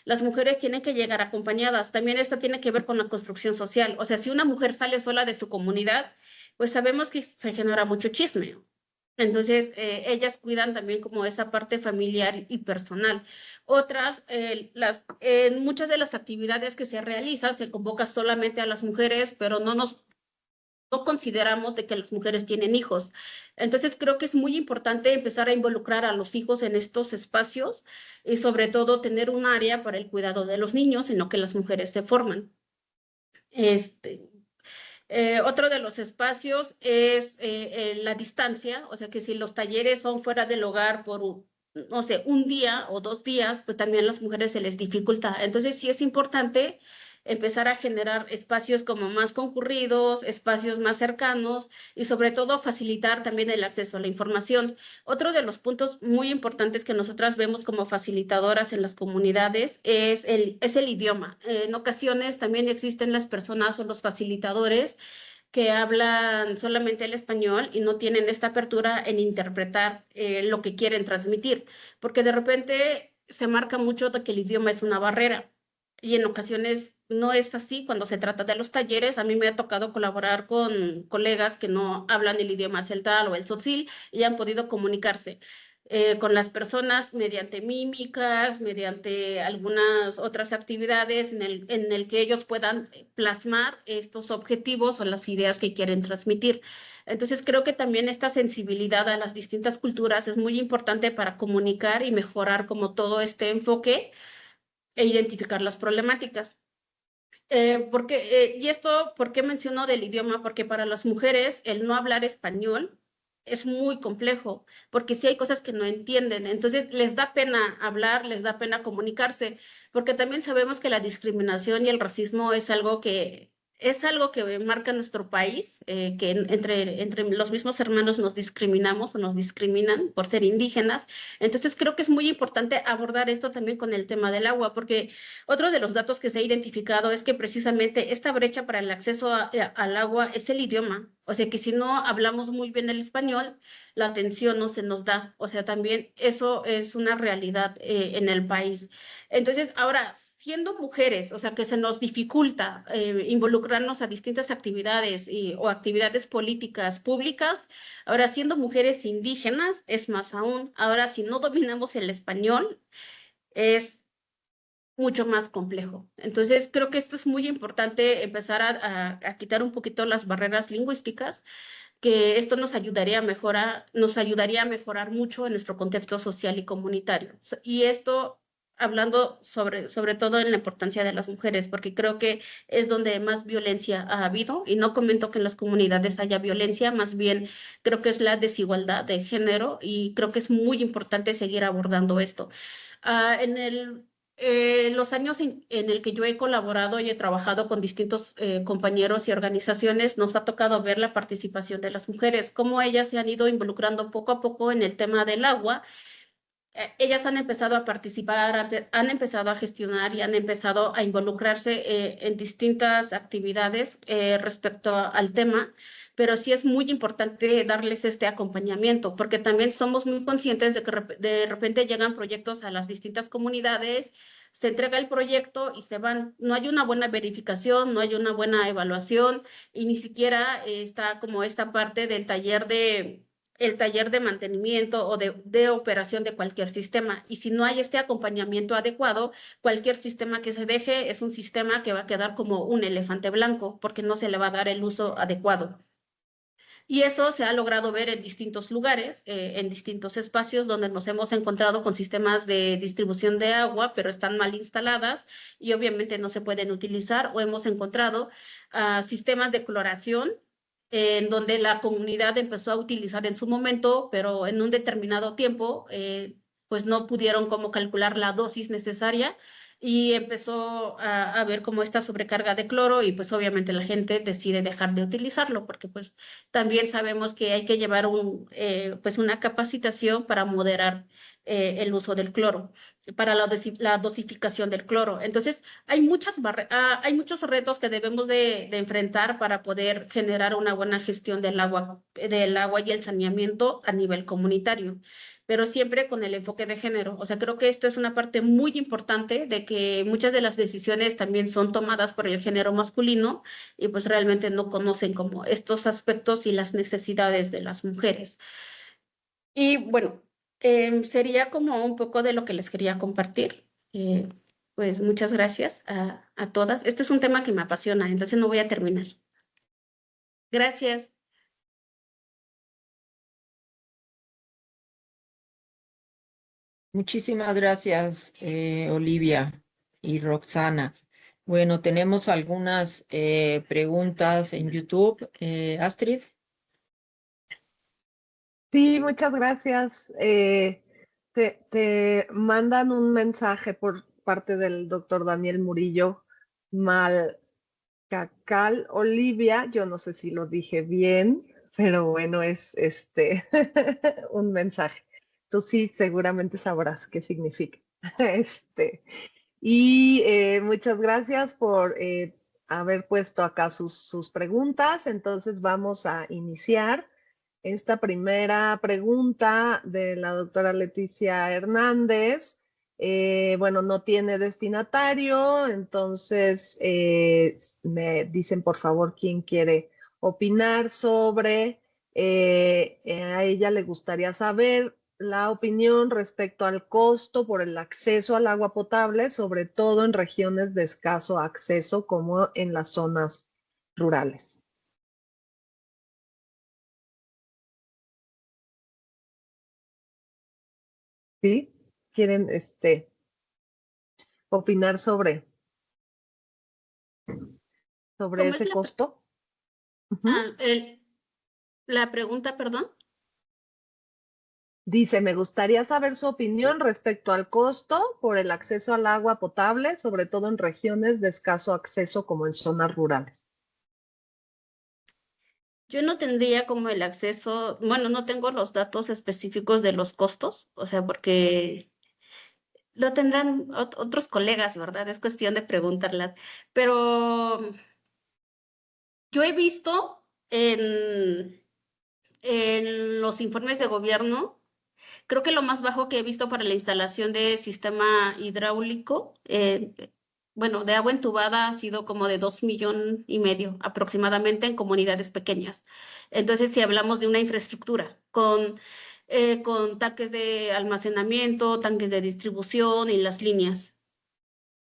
las mujeres tienen que llegar acompañadas. También esto tiene que ver con la construcción social. O sea, si una mujer sale sola de su comunidad, pues sabemos que se genera mucho chisme. Entonces, ellas cuidan también como esa parte familiar y personal. Otras, en muchas de las actividades que se realizan, se convoca solamente a las mujeres, pero no consideramos de que las mujeres tienen hijos. Entonces, creo que es muy importante empezar a involucrar a los hijos en estos espacios y sobre todo tener un área para el cuidado de los niños en lo que las mujeres se forman. Otro de los espacios es la distancia, o sea que si los talleres son fuera del hogar por, no sé, un día o 2 días, pues también a las mujeres se les dificulta. Entonces sí es importante empezar a generar espacios como más concurridos, espacios más cercanos y sobre todo facilitar también el acceso a la información. Otro de los puntos muy importantes que nosotras vemos como facilitadoras en las comunidades es el idioma. En ocasiones también existen las personas o los facilitadores que hablan solamente el español y no tienen esta apertura en interpretar lo que quieren transmitir, porque de repente se marca mucho de que el idioma es una barrera. Y en ocasiones no es así cuando se trata de los talleres. A mí me ha tocado colaborar con colegas que no hablan el idioma celtal o el tzotzil y han podido comunicarse con las personas mediante mímicas, mediante algunas otras actividades en el que ellos puedan plasmar estos objetivos o las ideas que quieren transmitir. Entonces creo que también esta sensibilidad a las distintas culturas es muy importante para comunicar y mejorar como todo este enfoque e identificar las problemáticas. ¿Y esto por qué menciono del idioma? Porque para las mujeres el no hablar español es muy complejo, porque sí hay cosas que no entienden, entonces les da pena hablar, les da pena comunicarse, porque también sabemos que la discriminación y el racismo es algo que es algo que marca nuestro país, que entre los mismos hermanos nos discriminamos o nos discriminan por ser indígenas. Entonces creo que es muy importante abordar esto también con el tema del agua, porque otro de los datos que se ha identificado es que precisamente esta brecha para el acceso al agua es el idioma. O sea que si no hablamos muy bien el español, la atención no se nos da. O sea, también eso es una realidad en el país. Entonces, ahora, siendo mujeres, o sea, que se nos dificulta involucrarnos a distintas actividades o actividades políticas públicas, ahora siendo mujeres indígenas, es más aún. Ahora, si no dominamos el español, es mucho más complejo. Entonces, creo que esto es muy importante, empezar a quitar un poquito las barreras lingüísticas, que esto nos ayudaría a mejorar mucho en nuestro contexto social y comunitario. Y esto hablando sobre todo en la importancia de las mujeres, porque creo que es donde más violencia ha habido, y no comento que en las comunidades haya violencia, más bien creo que es la desigualdad de género, y creo que es muy importante seguir abordando esto. Los años en el que yo he colaborado y he trabajado con distintos compañeros y organizaciones, nos ha tocado ver la participación de las mujeres, cómo ellas se han ido involucrando poco a poco en el tema del agua. Ellas han empezado a participar, han empezado a gestionar y han empezado a involucrarse en distintas actividades respecto al tema, pero sí es muy importante darles este acompañamiento, porque también somos muy conscientes de que de repente llegan proyectos a las distintas comunidades, se entrega el proyecto y se van. No hay una buena verificación, no hay una buena evaluación, y ni siquiera está como esta parte del taller de mantenimiento o de operación de cualquier sistema. Y si no hay este acompañamiento adecuado, cualquier sistema que se deje es un sistema que va a quedar como un elefante blanco, porque no se le va a dar el uso adecuado. Y eso se ha logrado ver en distintos lugares, en distintos espacios donde nos hemos encontrado con sistemas de distribución de agua, pero están mal instaladas y obviamente no se pueden utilizar, o hemos encontrado sistemas de cloración en donde la comunidad empezó a utilizar en su momento, pero en un determinado tiempo, pues no pudieron como calcular la dosis necesaria, y empezó a haber como esta sobrecarga de cloro, y pues obviamente la gente decide dejar de utilizarlo, porque pues también sabemos que hay que llevar pues una capacitación para moderar el uso del cloro, para la dosificación del cloro. Entonces, hay muchos retos que debemos de enfrentar para poder generar una buena gestión del agua y el saneamiento a nivel comunitario, pero siempre con el enfoque de género. O sea, creo que esto es una parte muy importante, de que muchas de las decisiones también son tomadas por el género masculino, y pues realmente no conocen como estos aspectos y las necesidades de las mujeres. Y bueno, sería como un poco de lo que les quería compartir. Pues muchas gracias a todas. Este es un tema que me apasiona, entonces no voy a terminar. Gracias. Muchísimas gracias, Olivia y Roxana. Bueno, tenemos algunas preguntas en YouTube. Astrid. Sí, muchas gracias. Te mandan un mensaje por parte del doctor Daniel Murillo Malcacal Olivia. Yo no sé si lo dije bien, pero bueno, es un mensaje. Tú sí seguramente sabrás qué significa. Y muchas gracias por haber puesto acá sus preguntas. Entonces vamos a iniciar esta primera pregunta de la doctora Leticia Hernández. Bueno, no tiene destinatario, entonces me dicen por favor quién quiere opinar sobre. A ella le gustaría saber la opinión respecto al costo por el acceso al agua potable, sobre todo en regiones de escaso acceso como en las zonas rurales. ¿Sí? ¿Quieren opinar sobre ¿Cómo es ese costo? la pregunta, perdón? Dice, me gustaría saber su opinión respecto al costo por el acceso al agua potable, sobre todo en regiones de escaso acceso como en zonas rurales. Yo no tendría como el acceso, bueno, no tengo los datos específicos de los costos, o sea, porque lo tendrán otros colegas, ¿verdad? Es cuestión de preguntarlas. Pero yo he visto en los informes de gobierno, creo que lo más bajo que he visto para la instalación de sistema hidráulico, bueno, de agua entubada ha sido como de 2,5 millones aproximadamente en comunidades pequeñas. Entonces, si hablamos de una infraestructura con tanques de almacenamiento, tanques de distribución y las líneas,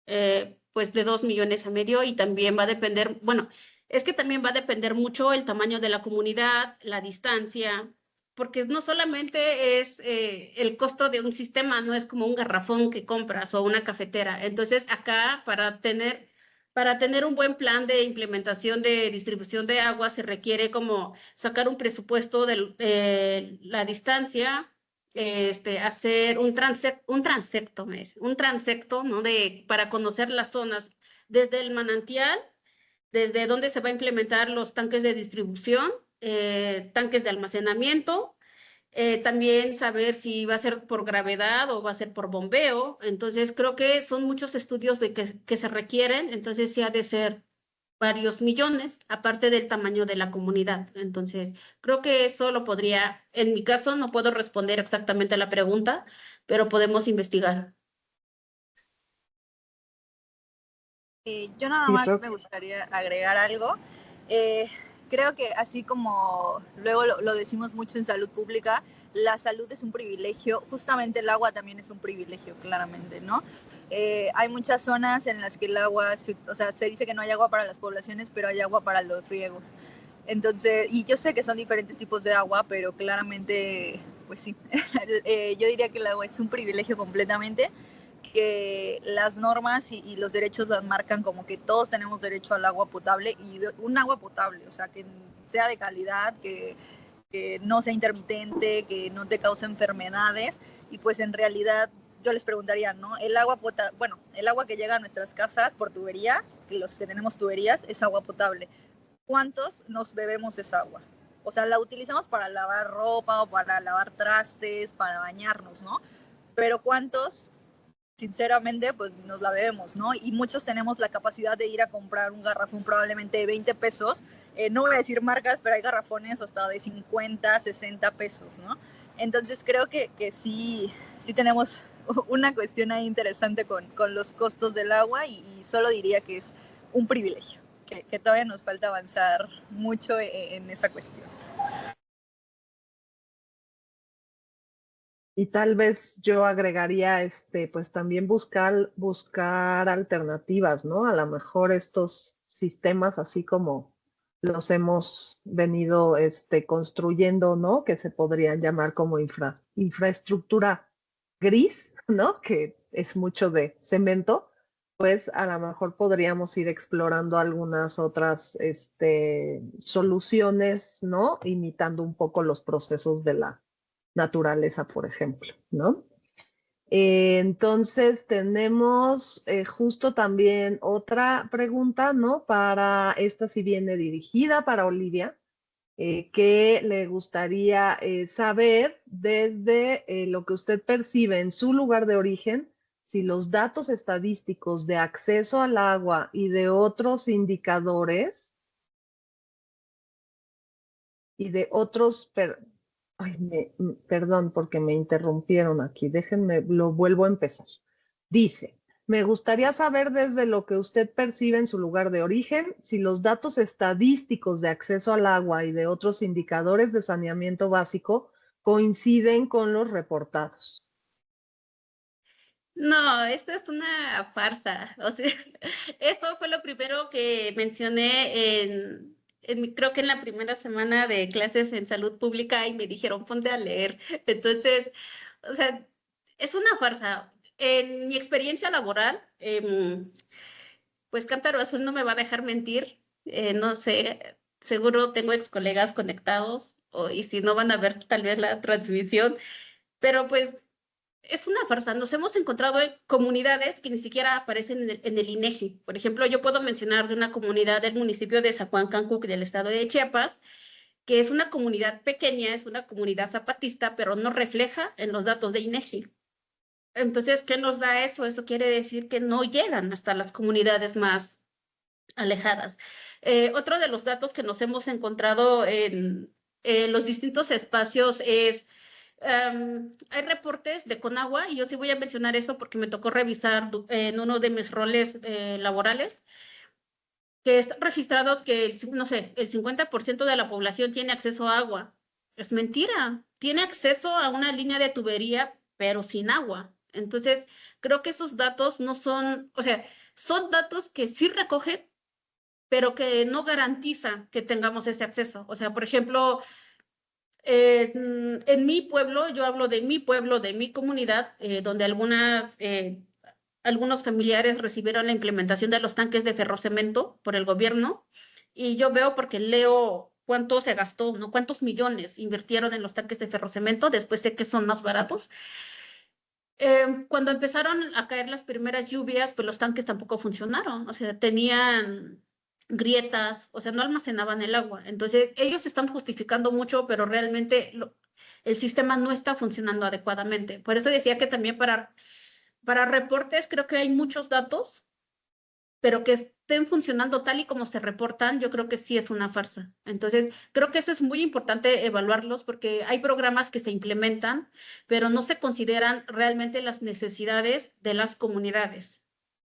pues de 2,5 millones, y también va a depender, bueno, es que también va a depender mucho el tamaño de la comunidad, la distancia, porque no solamente es el costo de un sistema, no es como un garrafón que compras o una cafetera. Entonces, acá para tener un buen plan de implementación de distribución de agua se requiere como sacar un presupuesto de la distancia, hacer un transecto, ¿no? Para conocer las zonas desde el manantial, desde donde se va a implementar los tanques de distribución, tanques de almacenamiento, también saber si va a ser por gravedad o va a ser por bombeo. Entonces, creo que son muchos estudios que se requieren, entonces sí ha de ser varios millones, aparte del tamaño de la comunidad. Entonces, creo que eso lo podría, en mi caso no puedo responder exactamente a la pregunta, pero podemos investigar. Yo nada Sí, más me gustaría agregar algo. Creo que así como luego lo decimos mucho en salud pública, la salud es un privilegio, justamente el agua también es un privilegio, claramente, ¿no? Hay muchas zonas en las que el agua, o sea, se dice que no hay agua para las poblaciones, pero hay agua para los riegos. Entonces, y yo sé que son diferentes tipos de agua, pero claramente, pues sí, yo diría que el agua es un privilegio completamente, que las normas y los derechos las marcan como que todos tenemos derecho al agua potable, y un agua potable, o sea, que sea de calidad, que no sea intermitente, que no te cause enfermedades. Y pues en realidad yo les preguntaría, ¿no? El agua potable, bueno, el agua que llega a nuestras casas por tuberías, que los que tenemos tuberías, es agua potable. ¿Cuántos nos bebemos esa agua? O sea, la utilizamos para lavar ropa o para lavar trastes, para bañarnos, ¿no? Pero ¿cuántos sinceramente, pues nos la bebemos, ¿no? Y muchos tenemos la capacidad de ir a comprar un garrafón probablemente de 20 pesos. No voy a decir marcas, pero hay garrafones hasta de 50, 60 pesos, ¿no? Entonces creo que sí tenemos una cuestión ahí interesante con los costos del agua, y solo diría que es un privilegio, que todavía nos falta avanzar mucho en esa cuestión. Y tal vez yo agregaría, pues también buscar alternativas, ¿no? A lo mejor estos sistemas, así como los hemos venido, construyendo, ¿no? Que se podrían llamar como infraestructura gris, ¿no? Que es mucho de cemento. Pues a lo mejor podríamos ir explorando algunas otras, soluciones, ¿no? Imitando un poco los procesos de la naturaleza, por ejemplo, ¿no? Entonces tenemos justo también otra pregunta, ¿no? Para esta, si viene dirigida para Olivia, que le gustaría saber desde lo que usted percibe en su lugar de origen, si los datos estadísticos de acceso al agua y de otros indicadores y de otros... Ay, perdón porque me interrumpieron aquí. Déjenme, lo vuelvo a empezar. Dice, me gustaría saber desde lo que usted percibe en su lugar de origen, si los datos estadísticos de acceso al agua y de otros indicadores de saneamiento básico coinciden con los reportados. No, esto es una farsa. O sea, eso fue lo primero que mencioné creo que en la primera semana de clases en salud pública, y me dijeron, ponte a leer. Entonces, o sea, es una farsa. En mi experiencia laboral, pues Cántaro Azul no me va a dejar mentir. No sé, seguro tengo ex colegas conectados, y si no van a ver tal vez la transmisión, pero pues es una farsa. Nos hemos encontrado en comunidades que ni siquiera aparecen en el INEGI. Por ejemplo, yo puedo mencionar de una comunidad del municipio de Zacuán, Cancún, del estado de Chiapas, que es una comunidad pequeña, es una comunidad zapatista, pero no refleja en los datos de INEGI. Entonces, ¿qué nos da eso? Eso quiere decir que no llegan hasta las comunidades más alejadas. Otro de los datos que nos hemos encontrado en los distintos espacios es, hay reportes de Conagua, y yo sí voy a mencionar eso porque me tocó revisar en uno de mis roles laborales, que están registrados que, no sé, el 50% de la población tiene acceso a agua. Es mentira, tiene acceso a una línea de tubería, pero sin agua. Entonces, creo que esos datos no son, o sea, son datos que sí recogen, pero que no garantiza que tengamos ese acceso. O sea, por ejemplo, en mi pueblo, yo hablo de mi pueblo, de mi comunidad, donde algunos familiares recibieron la implementación de los tanques de ferrocemento por el gobierno, y yo veo porque leo cuánto se gastó, ¿no? Cuántos millones invirtieron en los tanques de ferrocemento, después sé que son más baratos. Cuando empezaron a caer las primeras lluvias, pues los tanques tampoco funcionaron, o sea, tenían grietas, o sea, no almacenaban el agua. Entonces, ellos están justificando mucho, pero realmente el sistema no está funcionando adecuadamente. Por eso decía que también para reportes creo que hay muchos datos, pero que estén funcionando tal y como se reportan, yo creo que sí es una farsa. Entonces, creo que eso es muy importante evaluarlos, porque hay programas que se implementan, pero no se consideran realmente las necesidades de las comunidades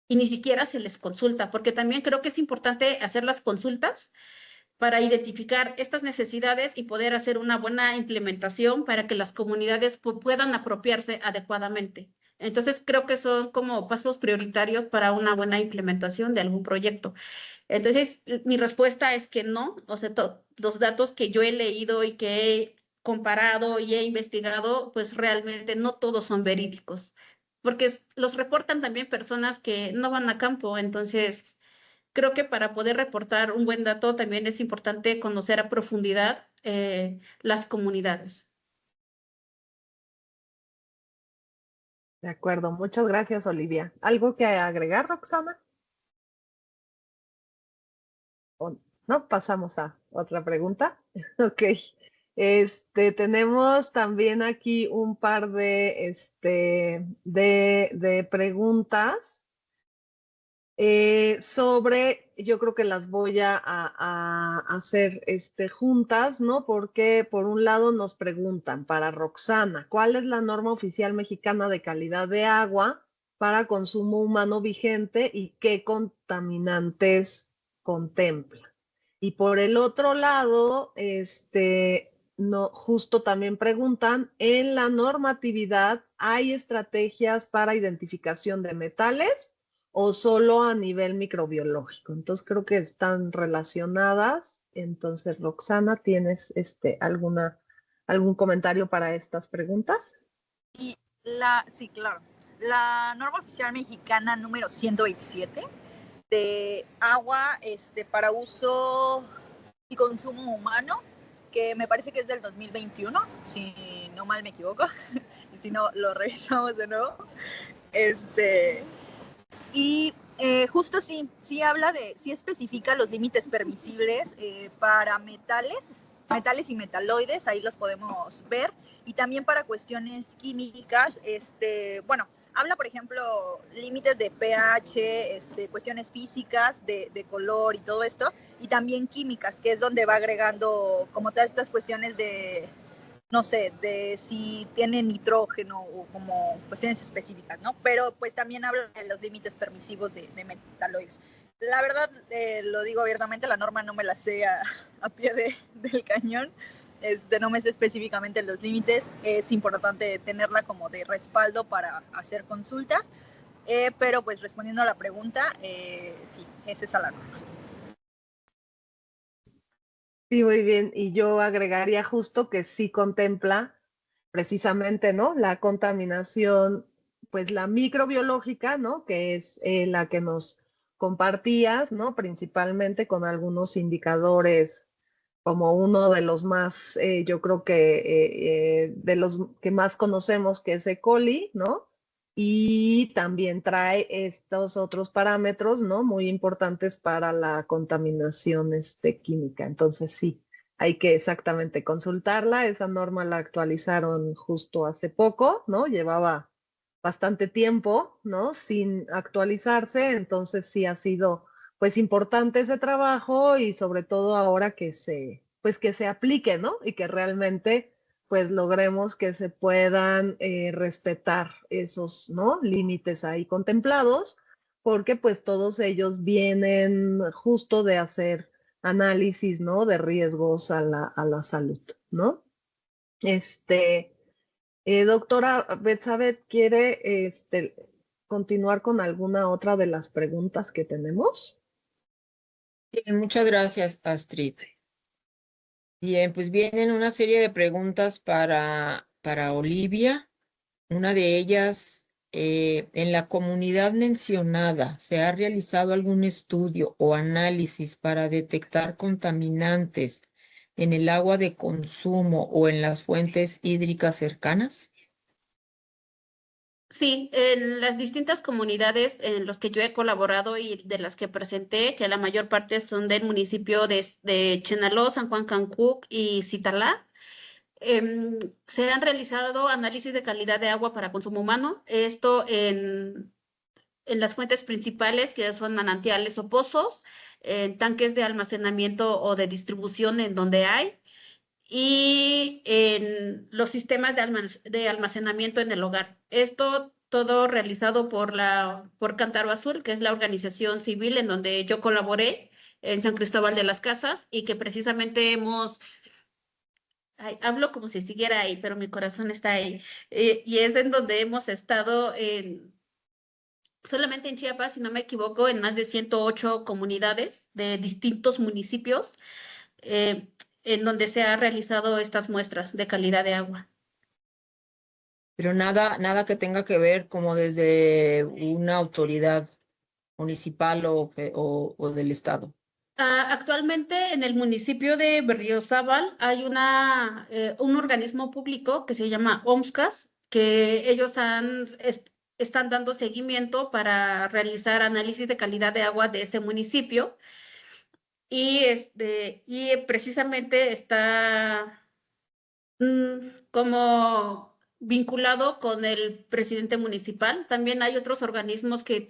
y ni siquiera se les consulta, porque también creo que es importante hacer las consultas para identificar estas necesidades y poder hacer una buena implementación para que las comunidades puedan apropiarse adecuadamente. Entonces, creo que son como pasos prioritarios para una buena implementación de algún proyecto. Entonces, mi respuesta es que no. O sea, los datos que yo he leído y que he comparado y he investigado, pues realmente no todos son verídicos, porque los reportan también personas que no van a campo. Entonces, creo que para poder reportar un buen dato también es importante conocer a profundidad las comunidades. De acuerdo, muchas gracias, Olivia. ¿Algo que agregar, Roxana? ¿O no? Pasamos a otra pregunta. Ok. Tenemos también aquí un par de preguntas sobre, yo creo que las voy a hacer juntas, ¿no? Porque por un lado nos preguntan para Roxana, ¿cuál es la norma oficial mexicana de calidad de agua para consumo humano vigente y qué contaminantes contempla? Y por el otro lado, no, justo también preguntan, ¿en la normatividad hay estrategias para identificación de metales o solo a nivel microbiológico? Entonces creo que están relacionadas. Entonces, Roxana, ¿tienes algún comentario para estas preguntas? Sí, claro. La norma oficial mexicana número 127 de agua para uso y consumo humano, que me parece que es del 2021, si no mal me equivoco, y si no, lo revisamos de nuevo. Y justo sí habla sí especifica los límites permisibles para metales y metaloides, ahí los podemos ver, y también para cuestiones químicas, bueno, habla, por ejemplo, límites de pH, cuestiones físicas de color y todo esto, y también químicas, que es donde va agregando como todas estas cuestiones de, no sé, de si tiene nitrógeno o como cuestiones específicas, ¿no? Pero pues también habla de los límites permisivos de metaloides. La verdad, lo digo abiertamente, la norma no me la sé a pie del cañón, no me sé específicamente los límites, es importante tenerla como de respaldo para hacer consultas, pero pues respondiendo a la pregunta, sí, es esa la norma. Sí, muy bien. Y yo agregaría justo que sí contempla precisamente, ¿no? La contaminación, pues la microbiológica, ¿no? Que es la que nos compartías, ¿no? Principalmente con algunos indicadores, como uno de los más, yo creo que de los que más conocemos, que es E. coli, ¿no? Y también trae estos otros parámetros, ¿no? Muy importantes para la contaminación química. Entonces, sí, hay que exactamente consultarla. Esa norma la actualizaron justo hace poco, ¿no? Llevaba bastante tiempo, ¿no? Sin actualizarse, entonces sí ha sido pues importante ese trabajo y sobre todo ahora pues que se aplique, ¿no? Y que realmente pues logremos que se puedan respetar esos, ¿no? Límites ahí contemplados, porque pues todos ellos vienen justo de hacer análisis, ¿no? De riesgos a la salud, ¿no? Doctora Betsabeth, ¿quiere continuar con alguna otra de las preguntas que tenemos? Muchas gracias, Astrid. Bien, pues vienen una serie de preguntas para Olivia. Una de ellas, en la comunidad mencionada, ¿se ha realizado algún estudio o análisis para detectar contaminantes en el agua de consumo o en las fuentes hídricas cercanas? Sí, en las distintas comunidades en las que yo he colaborado y de las que presenté, que la mayor parte son del municipio de Chenaló, San Juan Cancuc y Citalá, se han realizado análisis de calidad de agua para consumo humano. Esto en las fuentes principales, que son manantiales o pozos, en tanques de almacenamiento o de distribución en donde hay, y en los sistemas de almacenamiento en el hogar. Esto todo realizado por Cántaro Azul, que es la organización civil en donde yo colaboré en San Cristóbal de las Casas y que precisamente hablo como si siguiera ahí, pero mi corazón está ahí. Y es en donde hemos estado solamente en Chiapas, si no me equivoco, en más de 108 comunidades de distintos municipios, eh, en donde se ha realizado estas muestras de calidad de agua. Pero nada que tenga que ver como desde una autoridad municipal o del estado. Actualmente en el municipio de Berriozábal hay un organismo público que se llama OMSCAS, que ellos están dando seguimiento para realizar análisis de calidad de agua de ese municipio y precisamente está como vinculado con el presidente municipal. También hay otros organismos que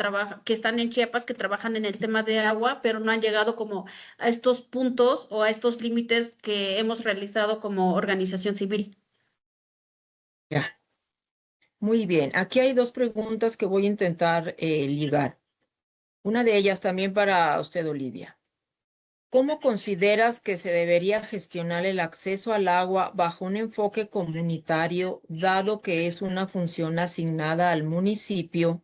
están en Chiapas, que trabajan en el tema de agua, pero no han llegado como a estos puntos o a estos límites que hemos realizado como organización civil. Ya. Muy bien, aquí hay dos preguntas que voy a intentar ligar. Una de ellas también para usted, Olivia. ¿Cómo consideras que se debería gestionar el acceso al agua bajo un enfoque comunitario, dado que es una función asignada al municipio?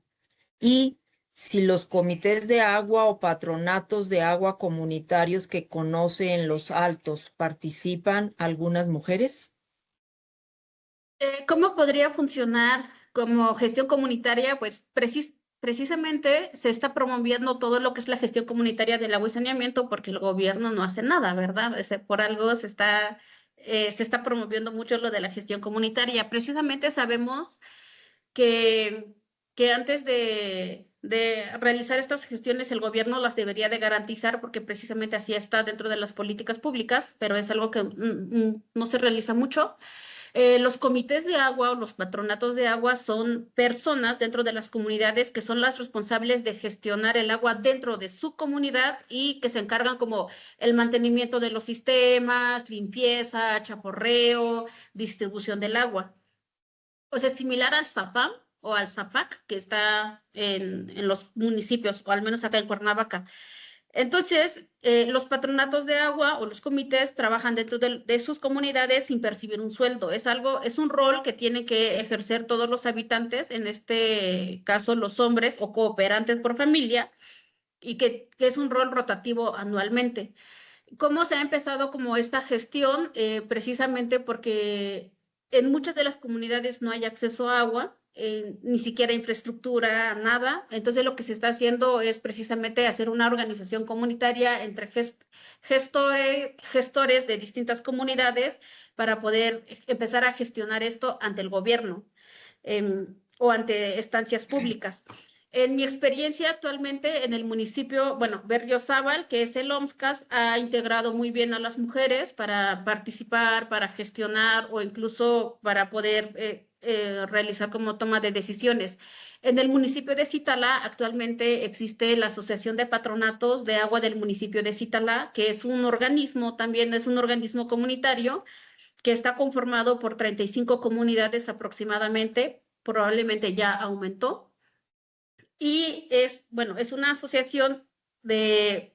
Y si los comités de agua o patronatos de agua comunitarios que conoce en Los Altos participan algunas mujeres. ¿Cómo podría funcionar como gestión comunitaria? Pues precisamente se está promoviendo todo lo que es la gestión comunitaria del agua y saneamiento porque el gobierno no hace nada, ¿verdad? Por algo se está promoviendo mucho lo de la gestión comunitaria. Precisamente sabemos que, que antes de realizar estas gestiones el gobierno las debería de garantizar porque precisamente así está dentro de las políticas públicas, pero es algo que no se realiza mucho. Los comités de agua o los patronatos de agua son personas dentro de las comunidades que son las responsables de gestionar el agua dentro de su comunidad y que se encargan como el mantenimiento de los sistemas, limpieza, chaporreo, distribución del agua. O sea, similar al ZAPAM o al ZAPAC que está en los municipios, o al menos acá en Cuernavaca. Entonces, los patronatos de agua o los comités trabajan dentro de sus comunidades sin percibir un sueldo. Es un rol que tienen que ejercer todos los habitantes, en este caso los hombres o cooperantes por familia, y que es un rol rotativo anualmente. ¿Cómo se ha empezado como esta gestión? Precisamente porque en muchas de las comunidades no hay acceso a agua, ni siquiera infraestructura, nada. Entonces lo que se está haciendo es precisamente hacer una organización comunitaria entre gestores de distintas comunidades para poder empezar a gestionar esto ante el gobierno o ante estancias públicas. En mi experiencia actualmente en el municipio, bueno, Berriozábal, que es el OMSCAS, ha integrado muy bien a las mujeres para participar, para gestionar o incluso para poder realizar como toma de decisiones. En el municipio de Zitalá actualmente existe la Asociación de Patronatos de Agua del municipio de Zitalá, que es un organismo, también es un organismo comunitario que está conformado por 35 comunidades aproximadamente, probablemente ya aumentó. Y es, bueno, es una asociación de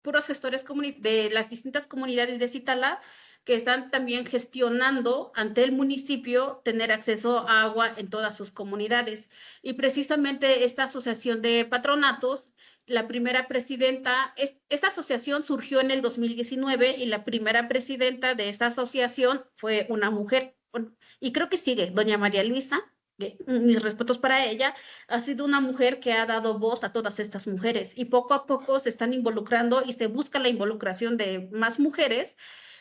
puros gestores de las distintas comunidades de Zitalá que están también gestionando ante el municipio tener acceso a agua en todas sus comunidades. Y precisamente esta asociación de patronatos, la primera presidenta, esta asociación surgió en el 2019 y la primera presidenta de esta asociación fue una mujer, y creo que sigue, doña María Luisa. Mis respetos para ella, ha sido una mujer que ha dado voz a todas estas mujeres y poco a poco se están involucrando y se busca la involucración de más mujeres,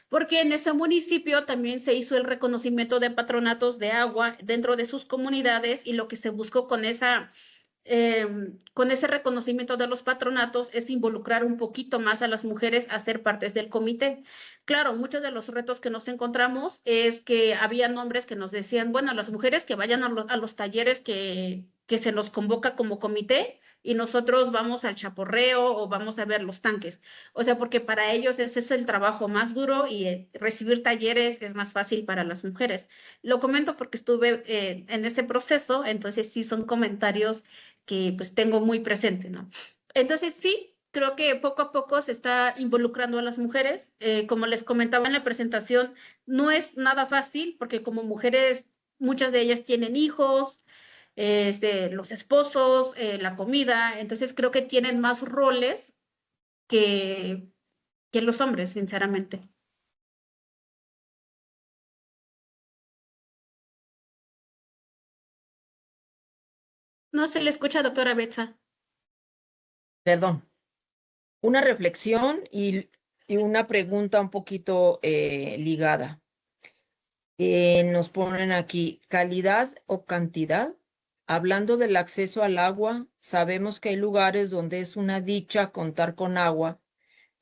porque en ese municipio también se hizo el reconocimiento de patronatos de agua dentro de sus comunidades y lo que se buscó con ese reconocimiento de los patronatos es involucrar un poquito más a las mujeres a ser partes del comité. Claro, muchos de los retos que nos encontramos es que había nombres que nos decían, bueno, las mujeres que vayan a los talleres que se nos convoca como comité y nosotros vamos al chaporreo o vamos a ver los tanques. O sea, porque para ellos ese es el trabajo más duro y recibir talleres es más fácil para las mujeres. Lo comento porque estuve en ese proceso, entonces sí son comentarios que pues tengo muy presente, ¿no? Entonces sí, creo que poco a poco se está involucrando a las mujeres. Como les comentaba en la presentación, no es nada fácil porque como mujeres, muchas de ellas tienen hijos, los esposos, la comida, entonces creo que tienen más roles que, que los hombres, sinceramente. No se le escucha, doctora Betsa. Perdón. Una reflexión y una pregunta un poquito ligada. Nos ponen aquí, calidad o cantidad. Hablando del acceso al agua, sabemos que hay lugares donde es una dicha contar con agua,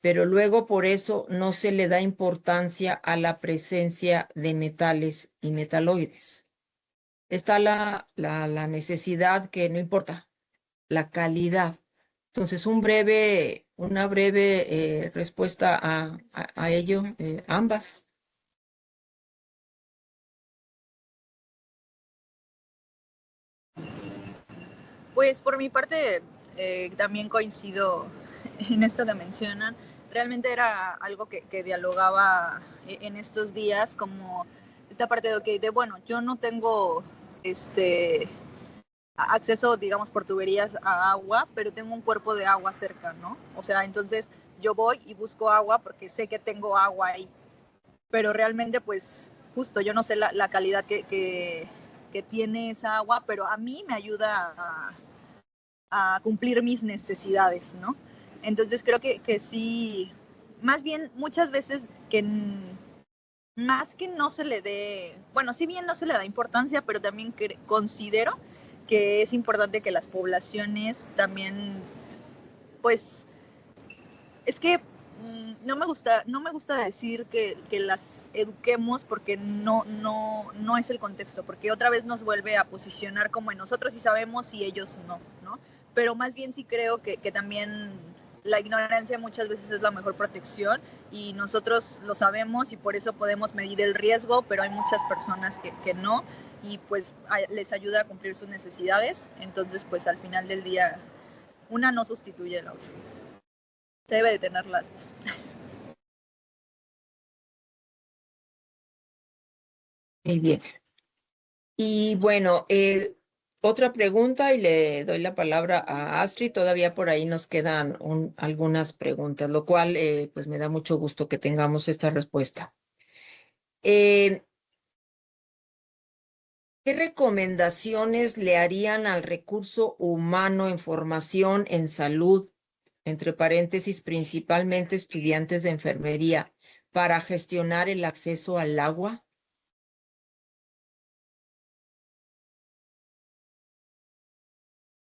pero luego por eso no se le da importancia a la presencia de metales y metaloides. Está la necesidad que no importa, la calidad. Entonces, una breve respuesta a ello, ambas. Pues por mi parte también coincido en esto que mencionan. Realmente era algo que dialogaba en estos días, como esta parte de, okay, de bueno, yo no tengo acceso, digamos, por tuberías a agua, pero tengo un cuerpo de agua cerca, ¿no? O sea, entonces yo voy y busco agua porque sé que tengo agua ahí, pero realmente pues justo yo no sé la calidad que tiene esa agua, pero a mí me ayuda a cumplir mis necesidades, ¿no? Entonces creo que sí, más bien muchas veces que más que no se le dé, bueno, si bien no se le da importancia, pero también considero que es importante que las poblaciones también, pues, es que no me gusta decir que las eduquemos porque no es el contexto, porque otra vez nos vuelve a posicionar como en nosotros sí sabemos y ellos no, ¿no? Pero más bien sí creo que también la ignorancia muchas veces es la mejor protección y nosotros lo sabemos y por eso podemos medir el riesgo, pero hay muchas personas que no y pues les ayuda a cumplir sus necesidades, entonces pues al final del día una no sustituye a la otra. Se debe de tener las dos. Muy bien. Y bueno, otra pregunta y le doy la palabra a Astrid. Todavía por ahí nos quedan algunas preguntas, lo cual pues me da mucho gusto que tengamos esta respuesta. ¿Qué recomendaciones le harían al recurso humano en formación en salud, entre paréntesis, principalmente estudiantes de enfermería, para gestionar el acceso al agua?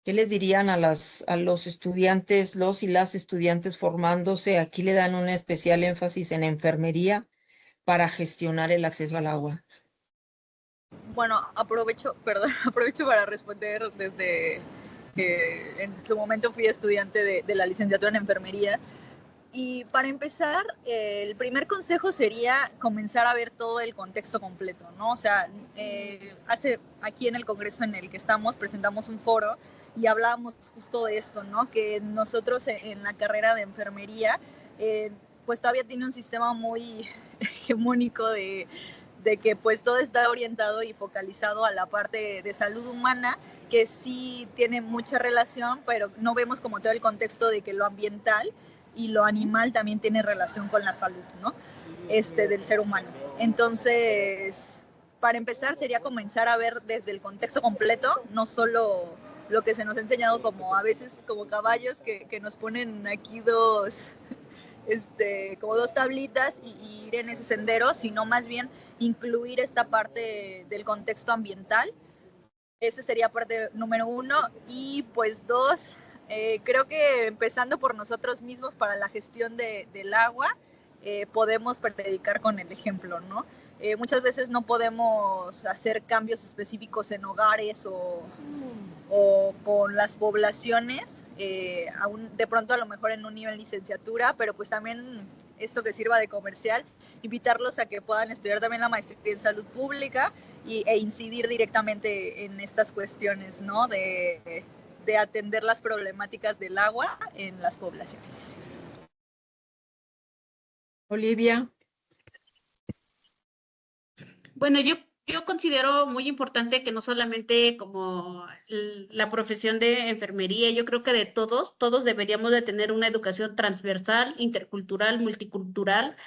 ¿Qué les dirían a los estudiantes, los y las estudiantes formándose? Aquí le dan un especial énfasis en enfermería para gestionar el acceso al agua. Bueno, aprovecho, perdón, aprovecho para responder desde que en su momento fui estudiante de la licenciatura en enfermería. Y para empezar, el primer consejo sería comenzar a ver todo el contexto completo, ¿no? O sea, aquí en el congreso en el que estamos presentamos un foro y hablábamos justo de esto, ¿no? Que nosotros en la carrera de enfermería, pues todavía tiene un sistema muy hegemónico de que pues todo está orientado y focalizado a la parte de salud humana, que sí tiene mucha relación, pero no vemos como todo el contexto de que lo ambiental y lo animal también tiene relación con la salud, ¿no? Del ser humano. Entonces, para empezar, sería comenzar a ver desde el contexto completo, no solo lo que se nos ha enseñado como a veces como caballos que nos ponen aquí como dos tablitas y ir en ese sendero, sino más bien incluir esta parte del contexto ambiental. Ese sería parte número 1. Y pues 2, creo que empezando por nosotros mismos para la gestión del agua, podemos predicar con el ejemplo, ¿no? Muchas veces no podemos hacer cambios específicos en hogares o con las poblaciones, aún de pronto a lo mejor en un nivel licenciatura, pero pues también esto que sirva de comercial, invitarlos a que puedan estudiar también la maestría en salud pública e incidir directamente en estas cuestiones, ¿no? De atender las problemáticas del agua en las poblaciones. Olivia. Bueno, yo considero muy importante que no solamente como la profesión de enfermería, yo creo que de todos deberíamos de tener una educación transversal, intercultural, multicultural,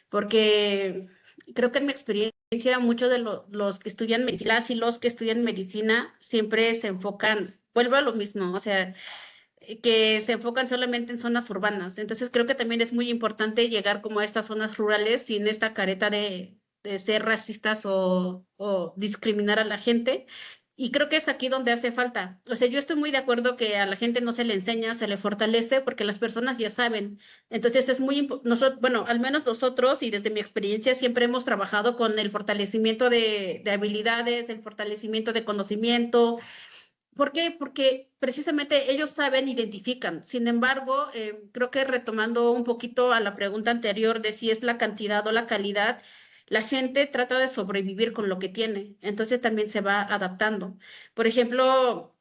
porque creo que en mi experiencia muchos de los que estudian medicina, las y los que estudian medicina siempre se enfocan, vuelvo a lo mismo, o sea, que se enfocan solamente en zonas urbanas. Entonces creo que también es muy importante llegar como a estas zonas rurales sin esta careta de ser racistas o discriminar a la gente. Y creo que es aquí donde hace falta. O sea, yo estoy muy de acuerdo que a la gente no se le enseña, se le fortalece porque las personas ya saben. Entonces es muy importante, bueno, al menos nosotros y desde mi experiencia siempre hemos trabajado con el fortalecimiento de habilidades, el fortalecimiento de conocimiento. ¿Por qué? Porque precisamente ellos saben, identifican. Sin embargo, creo que retomando un poquito a la pregunta anterior de si es la cantidad o la calidad, la gente trata de sobrevivir con lo que tiene, entonces también se va adaptando. Por ejemplo,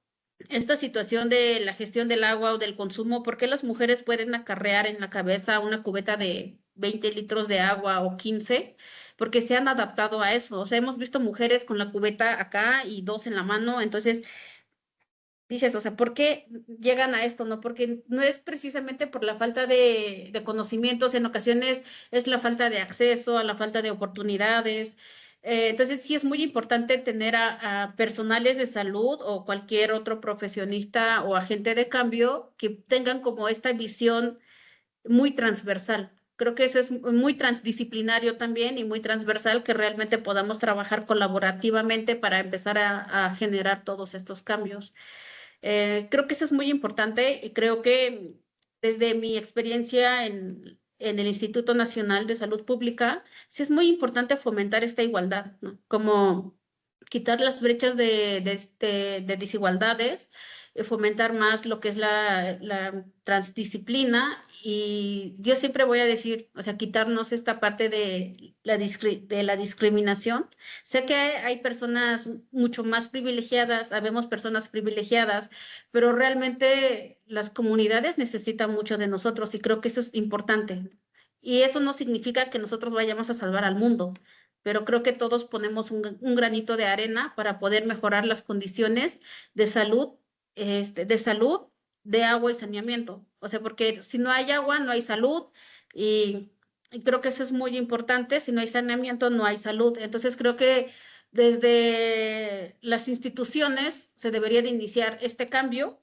esta situación de la gestión del agua o del consumo, ¿por qué las mujeres pueden acarrear en la cabeza una cubeta de 20 litros de agua o 15? Porque se han adaptado a eso. O sea, hemos visto mujeres con la cubeta acá y dos en la mano, entonces dices, o sea, ¿por qué llegan a esto? No, porque no es precisamente por la falta de conocimientos, en ocasiones es la falta de acceso, a la falta de oportunidades. Entonces, sí es muy importante tener a personales de salud o cualquier otro profesionista o agente de cambio que tengan como esta visión muy transversal. Creo que eso es muy transdisciplinario también y muy transversal, que realmente podamos trabajar colaborativamente para empezar a generar todos estos cambios. Creo que eso es muy importante y creo que desde mi experiencia en el Instituto Nacional de Salud Pública, sí es muy importante fomentar esta igualdad, ¿no? Como quitar las brechas de desigualdades, fomentar más lo que es la transdisciplina y yo siempre voy a decir, o sea, quitarnos esta parte de la discriminación. Sé que hay personas mucho más privilegiadas, habemos personas privilegiadas, pero realmente las comunidades necesitan mucho de nosotros y creo que eso es importante. Y eso no significa que nosotros vayamos a salvar al mundo, pero creo que todos ponemos un granito de arena para poder mejorar las condiciones de salud, de salud, de agua y saneamiento. O sea, porque si no hay agua, no hay salud y creo que eso es muy importante. Si no hay saneamiento, no hay salud. Entonces creo que desde las instituciones se debería de iniciar este cambio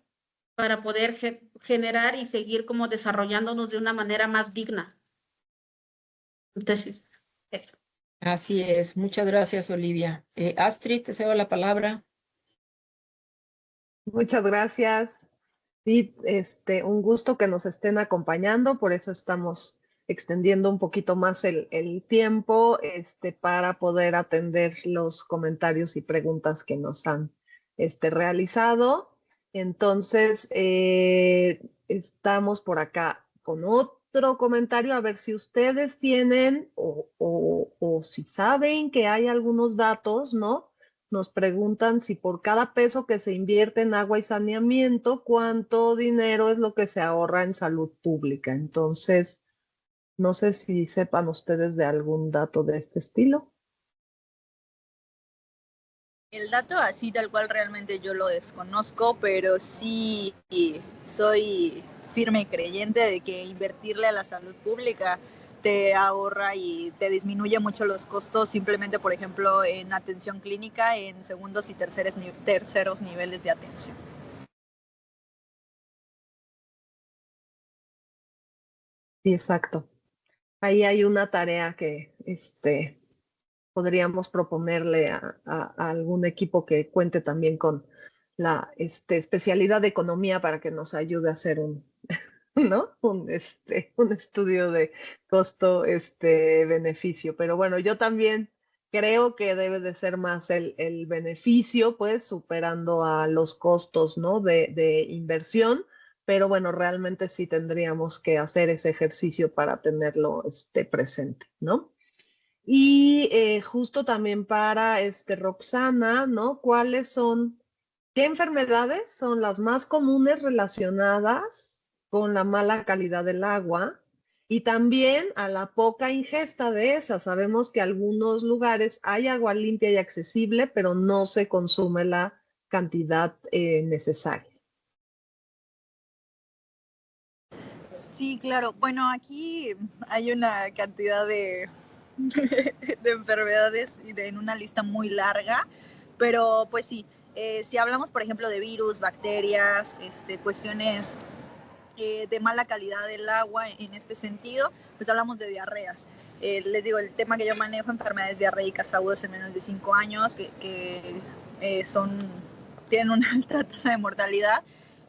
para poder generar y seguir como desarrollándonos de una manera más digna. Entonces, eso. Así es. Muchas gracias, Olivia. Astrid, te cedo la palabra. Muchas gracias. Sí, un gusto que nos estén acompañando, por eso estamos extendiendo un poquito más el tiempo, para poder atender los comentarios y preguntas que nos han, realizado. Entonces, estamos por acá con otro comentario, a ver si ustedes tienen o si saben que hay algunos datos, ¿no? Nos preguntan si por cada peso que se invierte en agua y saneamiento, cuánto dinero es lo que se ahorra en salud pública. Entonces, no sé si sepan ustedes de algún dato de este estilo. El dato así tal cual realmente yo lo desconozco, pero sí soy firme creyente de que invertirle a la salud pública te ahorra y te disminuye mucho los costos simplemente, por ejemplo, en atención clínica, en segundos y terceros niveles de atención. Sí, exacto. Ahí hay una tarea que podríamos proponerle a algún equipo que cuente también con la especialidad de economía para que nos ayude a hacer ¿no? Un estudio de costo-beneficio. Pero bueno, yo también creo que debe de ser más el beneficio, pues, superando a los costos, ¿no? De inversión. Pero bueno, realmente sí tendríamos que hacer ese ejercicio para tenerlo presente, ¿no? Y justo también para Roxana, ¿no? ¿Qué enfermedades son las más comunes relacionadas con la mala calidad del agua y también a la poca ingesta de esa? Sabemos que en algunos lugares hay agua limpia y accesible, pero no se consume la cantidad necesaria. Sí, claro. Bueno, aquí hay una cantidad de enfermedades en una lista muy larga, pero pues sí, si hablamos, por ejemplo, de virus, bacterias, cuestiones de mala calidad del agua en este sentido, pues hablamos de diarreas. Les digo, el tema que yo manejo, enfermedades diarreicas agudas en menos de 5 años, que tienen una alta tasa de mortalidad,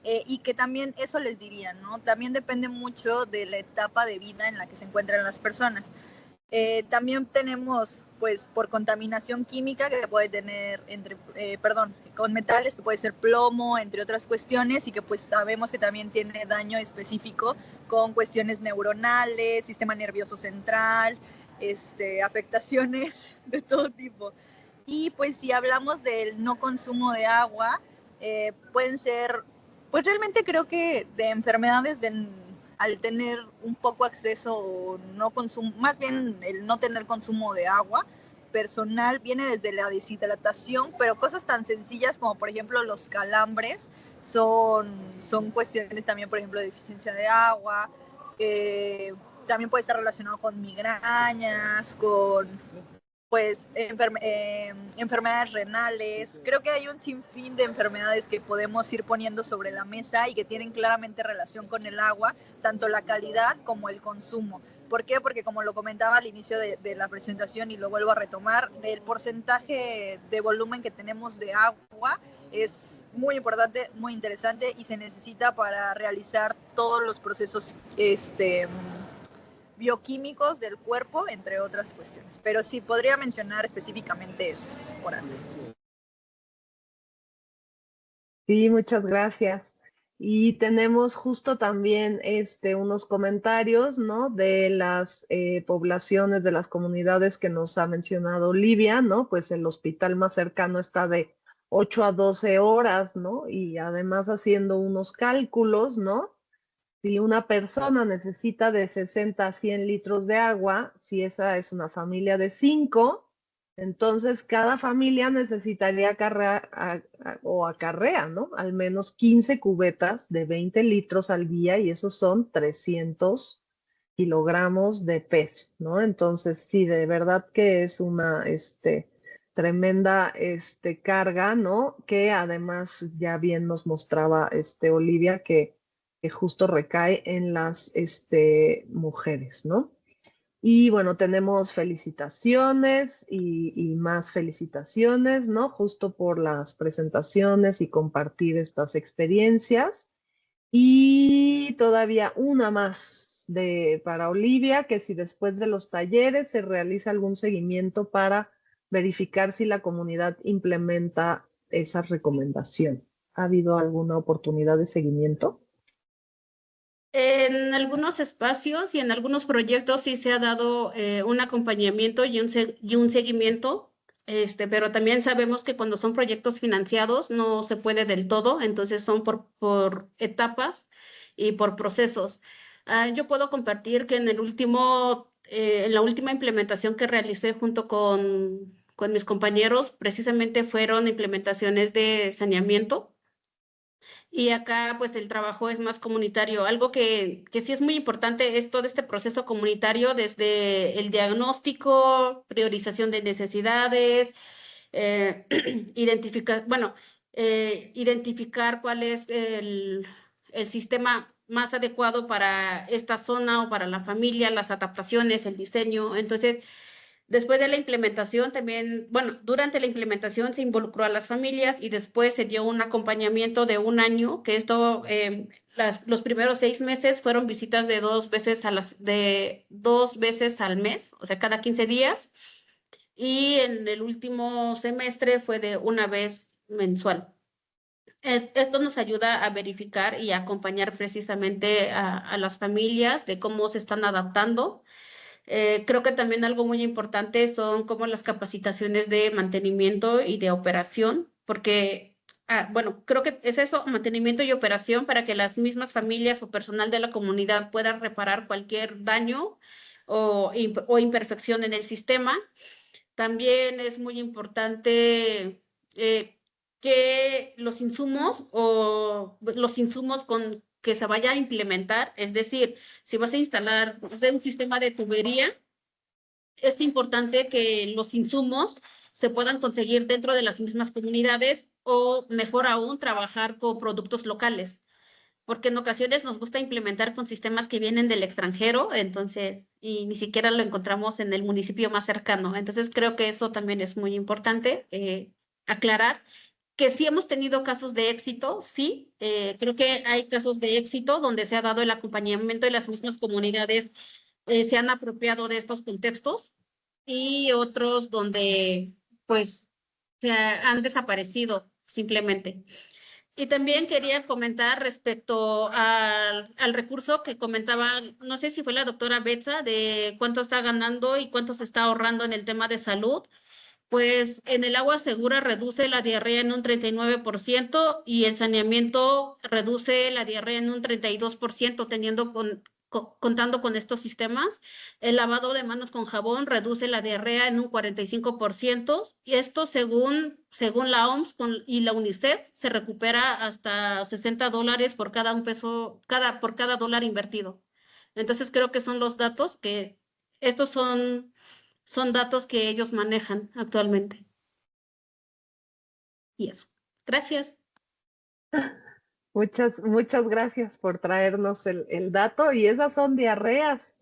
y que también eso les diría, ¿no? También depende mucho de la etapa de vida en la que se encuentran las personas. También tenemos, pues, por contaminación química que puede tener, con metales, que puede ser plomo, entre otras cuestiones, y que pues sabemos que también tiene daño específico con cuestiones neuronales, sistema nervioso central, afectaciones de todo tipo. Y pues si hablamos del no consumo de agua, pueden ser, pues realmente creo que de enfermedades al tener un poco acceso o no consumo, más bien el no tener consumo de agua personal, viene desde la deshidratación, pero cosas tan sencillas como por ejemplo los calambres son cuestiones también, por ejemplo, de deficiencia de agua, también puede estar relacionado con migrañas, con pues enfermedades renales. Creo que hay un sinfín de enfermedades que podemos ir poniendo sobre la mesa y que tienen claramente relación con el agua, tanto la calidad como el consumo. ¿Por qué? Porque como lo comentaba al inicio de la presentación y lo vuelvo a retomar, el porcentaje de volumen que tenemos de agua es muy importante, muy interesante y se necesita para realizar todos los procesos bioquímicos del cuerpo, entre otras cuestiones. Pero sí, podría mencionar específicamente esas por ahí. Sí, muchas gracias. Y tenemos justo también unos comentarios, ¿no? De las poblaciones, de las comunidades que nos ha mencionado Olivia, ¿no? Pues el hospital más cercano está de 8 a 12 horas, ¿no? Y además haciendo unos cálculos, ¿no? Si una persona necesita de 60 a 100 litros de agua, si esa es una familia de 5, entonces cada familia necesitaría acarrea, ¿no? Al menos 15 cubetas de 20 litros al día y esos son 300 kilogramos de peso, ¿no? Entonces sí, de verdad que es una tremenda carga, ¿no? Que además ya bien nos mostraba Olivia que justo recae en las mujeres, ¿no? Y bueno, tenemos felicitaciones y más felicitaciones, ¿no? Justo por las presentaciones y compartir estas experiencias. Y todavía una más para Olivia, que si después de los talleres se realiza algún seguimiento para verificar si la comunidad implementa esas recomendaciones. ¿Ha habido alguna oportunidad de seguimiento? En algunos espacios y en algunos proyectos sí se ha dado un acompañamiento y un seguimiento, pero también sabemos que cuando son proyectos financiados no se puede del todo, entonces son por etapas y por procesos. Yo puedo compartir que en la última implementación que realicé junto con mis compañeros, precisamente fueron implementaciones de saneamiento. Y acá, pues, el trabajo es más comunitario. Algo que sí es muy importante es todo este proceso comunitario, desde el diagnóstico, priorización de necesidades, eh, identificar cuál es el sistema más adecuado para esta zona o para la familia, las adaptaciones, el diseño. Entonces, después de la implementación también, bueno, durante la implementación se involucró a las familias y después se dio un acompañamiento de un año, que los primeros 6 meses fueron visitas de 2 veces al mes, o sea, cada 15 días, y en el último semestre fue de una vez mensual. Esto nos ayuda a verificar y a acompañar precisamente a las familias de cómo se están adaptando. Creo que también algo muy importante son como las capacitaciones de mantenimiento y de operación, porque, bueno, creo que es eso, mantenimiento y operación, para que las mismas familias o personal de la comunidad puedan reparar cualquier daño o imperfección en el sistema. También es muy importante que los insumos con que se vaya a implementar, es decir, si vas a instalar, o sea, un sistema de tubería, es importante que los insumos se puedan conseguir dentro de las mismas comunidades o, mejor aún, trabajar con productos locales, porque en ocasiones nos gusta implementar con sistemas que vienen del extranjero, entonces, y ni siquiera lo encontramos en el municipio más cercano. Entonces, creo que eso también es muy importante aclarar. Que sí hemos tenido casos de éxito, sí, creo que hay casos de éxito donde se ha dado el acompañamiento y las mismas comunidades se han apropiado de estos contextos, y otros donde pues han desaparecido simplemente. Y también quería comentar respecto al recurso que comentaba, no sé si fue la doctora Betsa, de cuánto está ganando y cuánto se está ahorrando en el tema de salud. Pues en el agua segura reduce la diarrea en un 39% y el saneamiento reduce la diarrea en un 32%, contando con estos sistemas. El lavado de manos con jabón reduce la diarrea en un 45%, y esto según la OMS y la UNICEF se recupera hasta $60 por cada por cada dólar invertido. Entonces creo que son los datos estos son datos que ellos manejan actualmente. Y eso. Gracias. Muchas gracias por traernos el dato. Y esas son diarreas.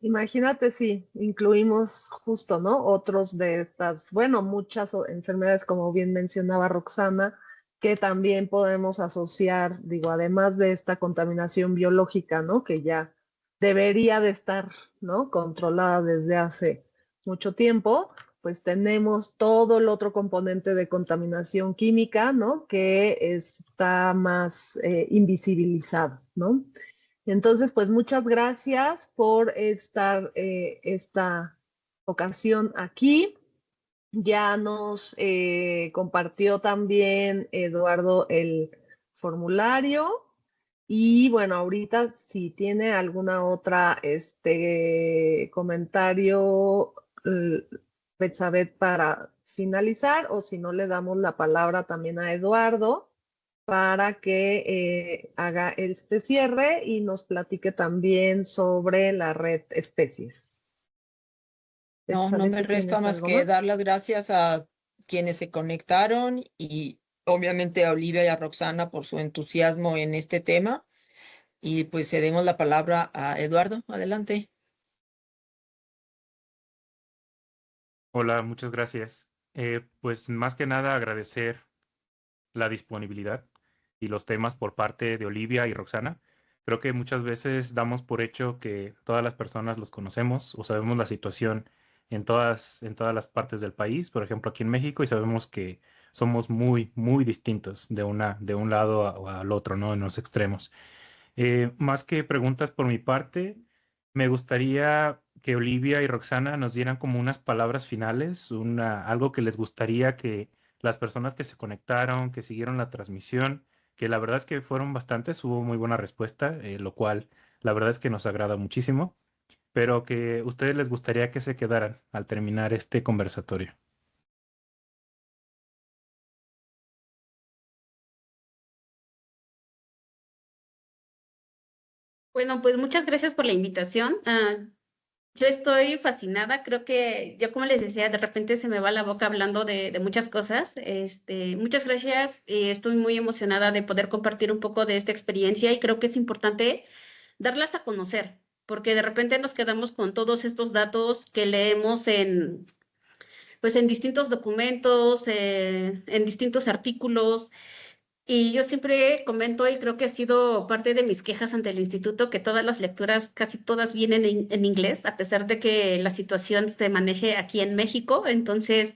Imagínate si incluimos justo, ¿no? Otros de estas, bueno, muchas enfermedades, como bien mencionaba Roxana, que también podemos asociar, digo, además de esta contaminación biológica, ¿no? Que ya debería de estar, ¿no? Controlada desde hace mucho tiempo, pues tenemos todo el otro componente de contaminación química, ¿no? Que está más invisibilizado, ¿no? Entonces, pues muchas gracias por estar esta ocasión aquí. Ya nos compartió también Eduardo el formulario. Y bueno, ahorita si tiene alguna otra comentario, Betsabeth, para finalizar, o si no, le damos la palabra también a Eduardo para que haga este cierre y nos platique también sobre la red especies. No me resta más que dar las gracias a quienes se conectaron y obviamente a Olivia y a Roxana por su entusiasmo en este tema. Y pues cedemos la palabra a Eduardo. Adelante. Hola, muchas gracias. Pues más que nada agradecer la disponibilidad y los temas por parte de Olivia y Roxana. Creo que muchas veces damos por hecho que todas las personas los conocemos o sabemos la situación en todas las partes del país, por ejemplo aquí en México, y sabemos que somos muy, muy distintos de un lado al otro, ¿no? En los extremos. Más que preguntas por mi parte, me gustaría que Olivia y Roxana nos dieran como unas palabras finales, algo que les gustaría que las personas que se conectaron, que siguieron la transmisión, que la verdad es que fueron bastantes, hubo muy buena respuesta, lo cual la verdad es que nos agrada muchísimo, pero que ustedes les gustaría que se quedaran al terminar este conversatorio. Bueno, pues muchas gracias por la invitación. Yo estoy fascinada, creo que yo como les decía, de repente se me va la boca hablando de muchas cosas. Muchas gracias, estoy muy emocionada de poder compartir un poco de esta experiencia y creo que es importante darlas a conocer, porque de repente nos quedamos con todos estos datos que leemos pues en distintos documentos, en distintos artículos. Y yo siempre comento, y creo que ha sido parte de mis quejas ante el instituto, que todas las lecturas, casi todas vienen en inglés, a pesar de que la situación se maneje aquí en México. Entonces,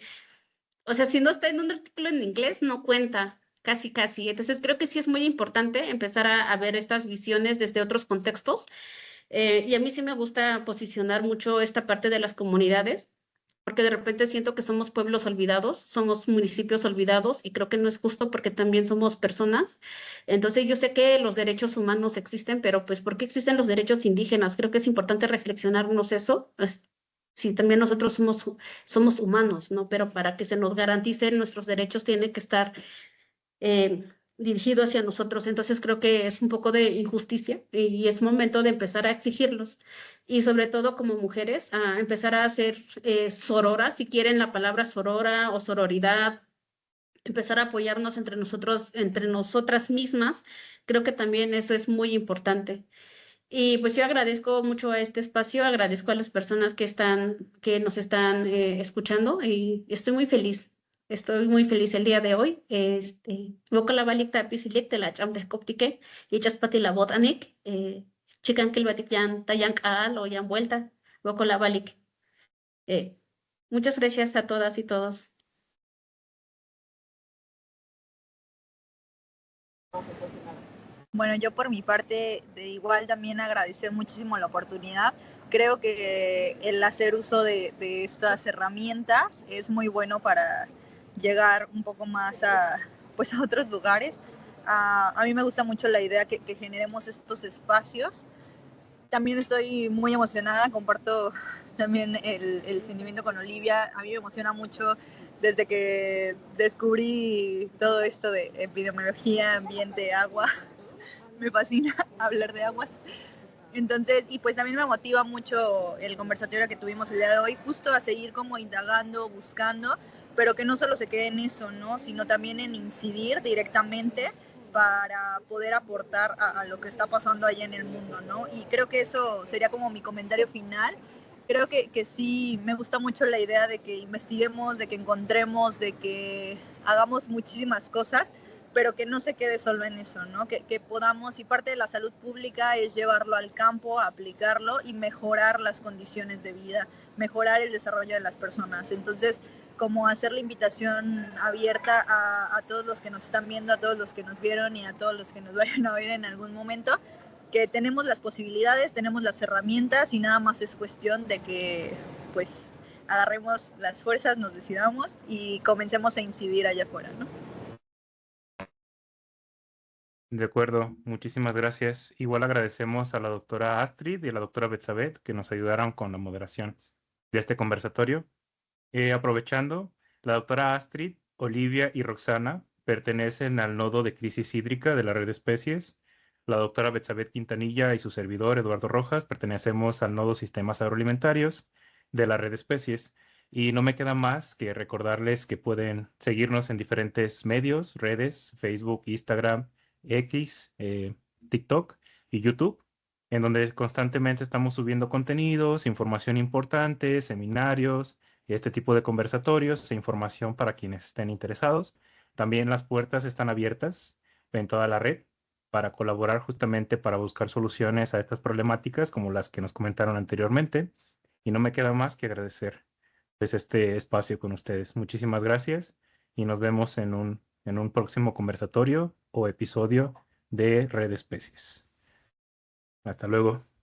o sea, si no está en un artículo en inglés, no cuenta, casi, casi. Entonces, creo que sí es muy importante empezar a ver estas visiones desde otros contextos. Y a mí sí me gusta posicionar mucho esta parte de las comunidades, porque de repente siento que somos pueblos olvidados, somos municipios olvidados y creo que no es justo porque también somos personas. Entonces yo sé que los derechos humanos existen, pero pues ¿por qué existen los derechos indígenas? Creo que es importante reflexionarnos eso. Sí, también nosotros somos humanos, ¿no? Pero para que se nos garanticen nuestros derechos tiene que estar eh, dirigido hacia nosotros. Entonces creo que es un poco de injusticia y es momento de empezar a exigirlos. Y sobre todo como mujeres, a empezar a hacer sorora, si quieren la palabra sorora o sororidad, empezar a apoyarnos entre nosotros, entre nosotras mismas. Creo que también eso es muy importante. Y pues yo agradezco mucho a este espacio, agradezco a las personas que nos están escuchando y estoy muy feliz el día de hoy. Voy con la balikta pisilik de la jam de Coptique y chaspati la botanik, chican kilbatik yan tayank al o yan vuelta, voy con la balik. Eh, Muchas gracias a todas y todos. Bueno, yo por mi parte, de igual también agradecer muchísimo la oportunidad. Creo que el hacer uso de estas herramientas es muy bueno para llegar un poco más pues a otros lugares. A mí me gusta mucho la idea que generemos estos espacios. También estoy muy emocionada, comparto también el sentimiento con Olivia. A mí me emociona mucho desde que descubrí todo esto de epidemiología, ambiente, agua. Me fascina hablar de aguas. Entonces, y pues también me motiva mucho el conversatorio que tuvimos el día de hoy, justo a seguir como indagando, buscando, pero que no solo se quede en eso, ¿no? Sino también en incidir directamente para poder aportar a lo que está pasando allá en el mundo, ¿no? Y creo que eso sería como mi comentario final. Creo que sí, me gusta mucho la idea de que investiguemos, de que encontremos, de que hagamos muchísimas cosas, pero que no se quede solo en eso, ¿no? Que podamos, y parte de la salud pública es llevarlo al campo, aplicarlo y mejorar las condiciones de vida, mejorar el desarrollo de las personas. Entonces, como hacer la invitación abierta a todos los que nos están viendo, a todos los que nos vieron y a todos los que nos vayan a ver en algún momento, que tenemos las posibilidades, tenemos las herramientas y nada más es cuestión de que, pues, agarremos las fuerzas, nos decidamos y comencemos a incidir allá afuera, ¿no? De acuerdo, muchísimas gracias. Igual agradecemos a la doctora Astrid y a la doctora Betsabeth que nos ayudaron con la moderación de este conversatorio. Aprovechando, la doctora Astrid, Olivia y Roxana pertenecen al nodo de crisis hídrica de la red de especies. La doctora Betsabeth Quintanilla y su servidor, Eduardo Rojas, pertenecemos al nodo sistemas agroalimentarios de la red de especies. Y no me queda más que recordarles que pueden seguirnos en diferentes medios, redes, Facebook, Instagram, X, TikTok y YouTube, en donde constantemente estamos subiendo contenidos, información importante, seminarios, este tipo de conversatorios e información para quienes estén interesados. También las puertas están abiertas en toda la red para colaborar justamente para buscar soluciones a estas problemáticas como las que nos comentaron anteriormente. Y no me queda más que agradecer pues, este espacio con ustedes. Muchísimas gracias y nos vemos en un próximo conversatorio o episodio de Red Especies. Hasta luego.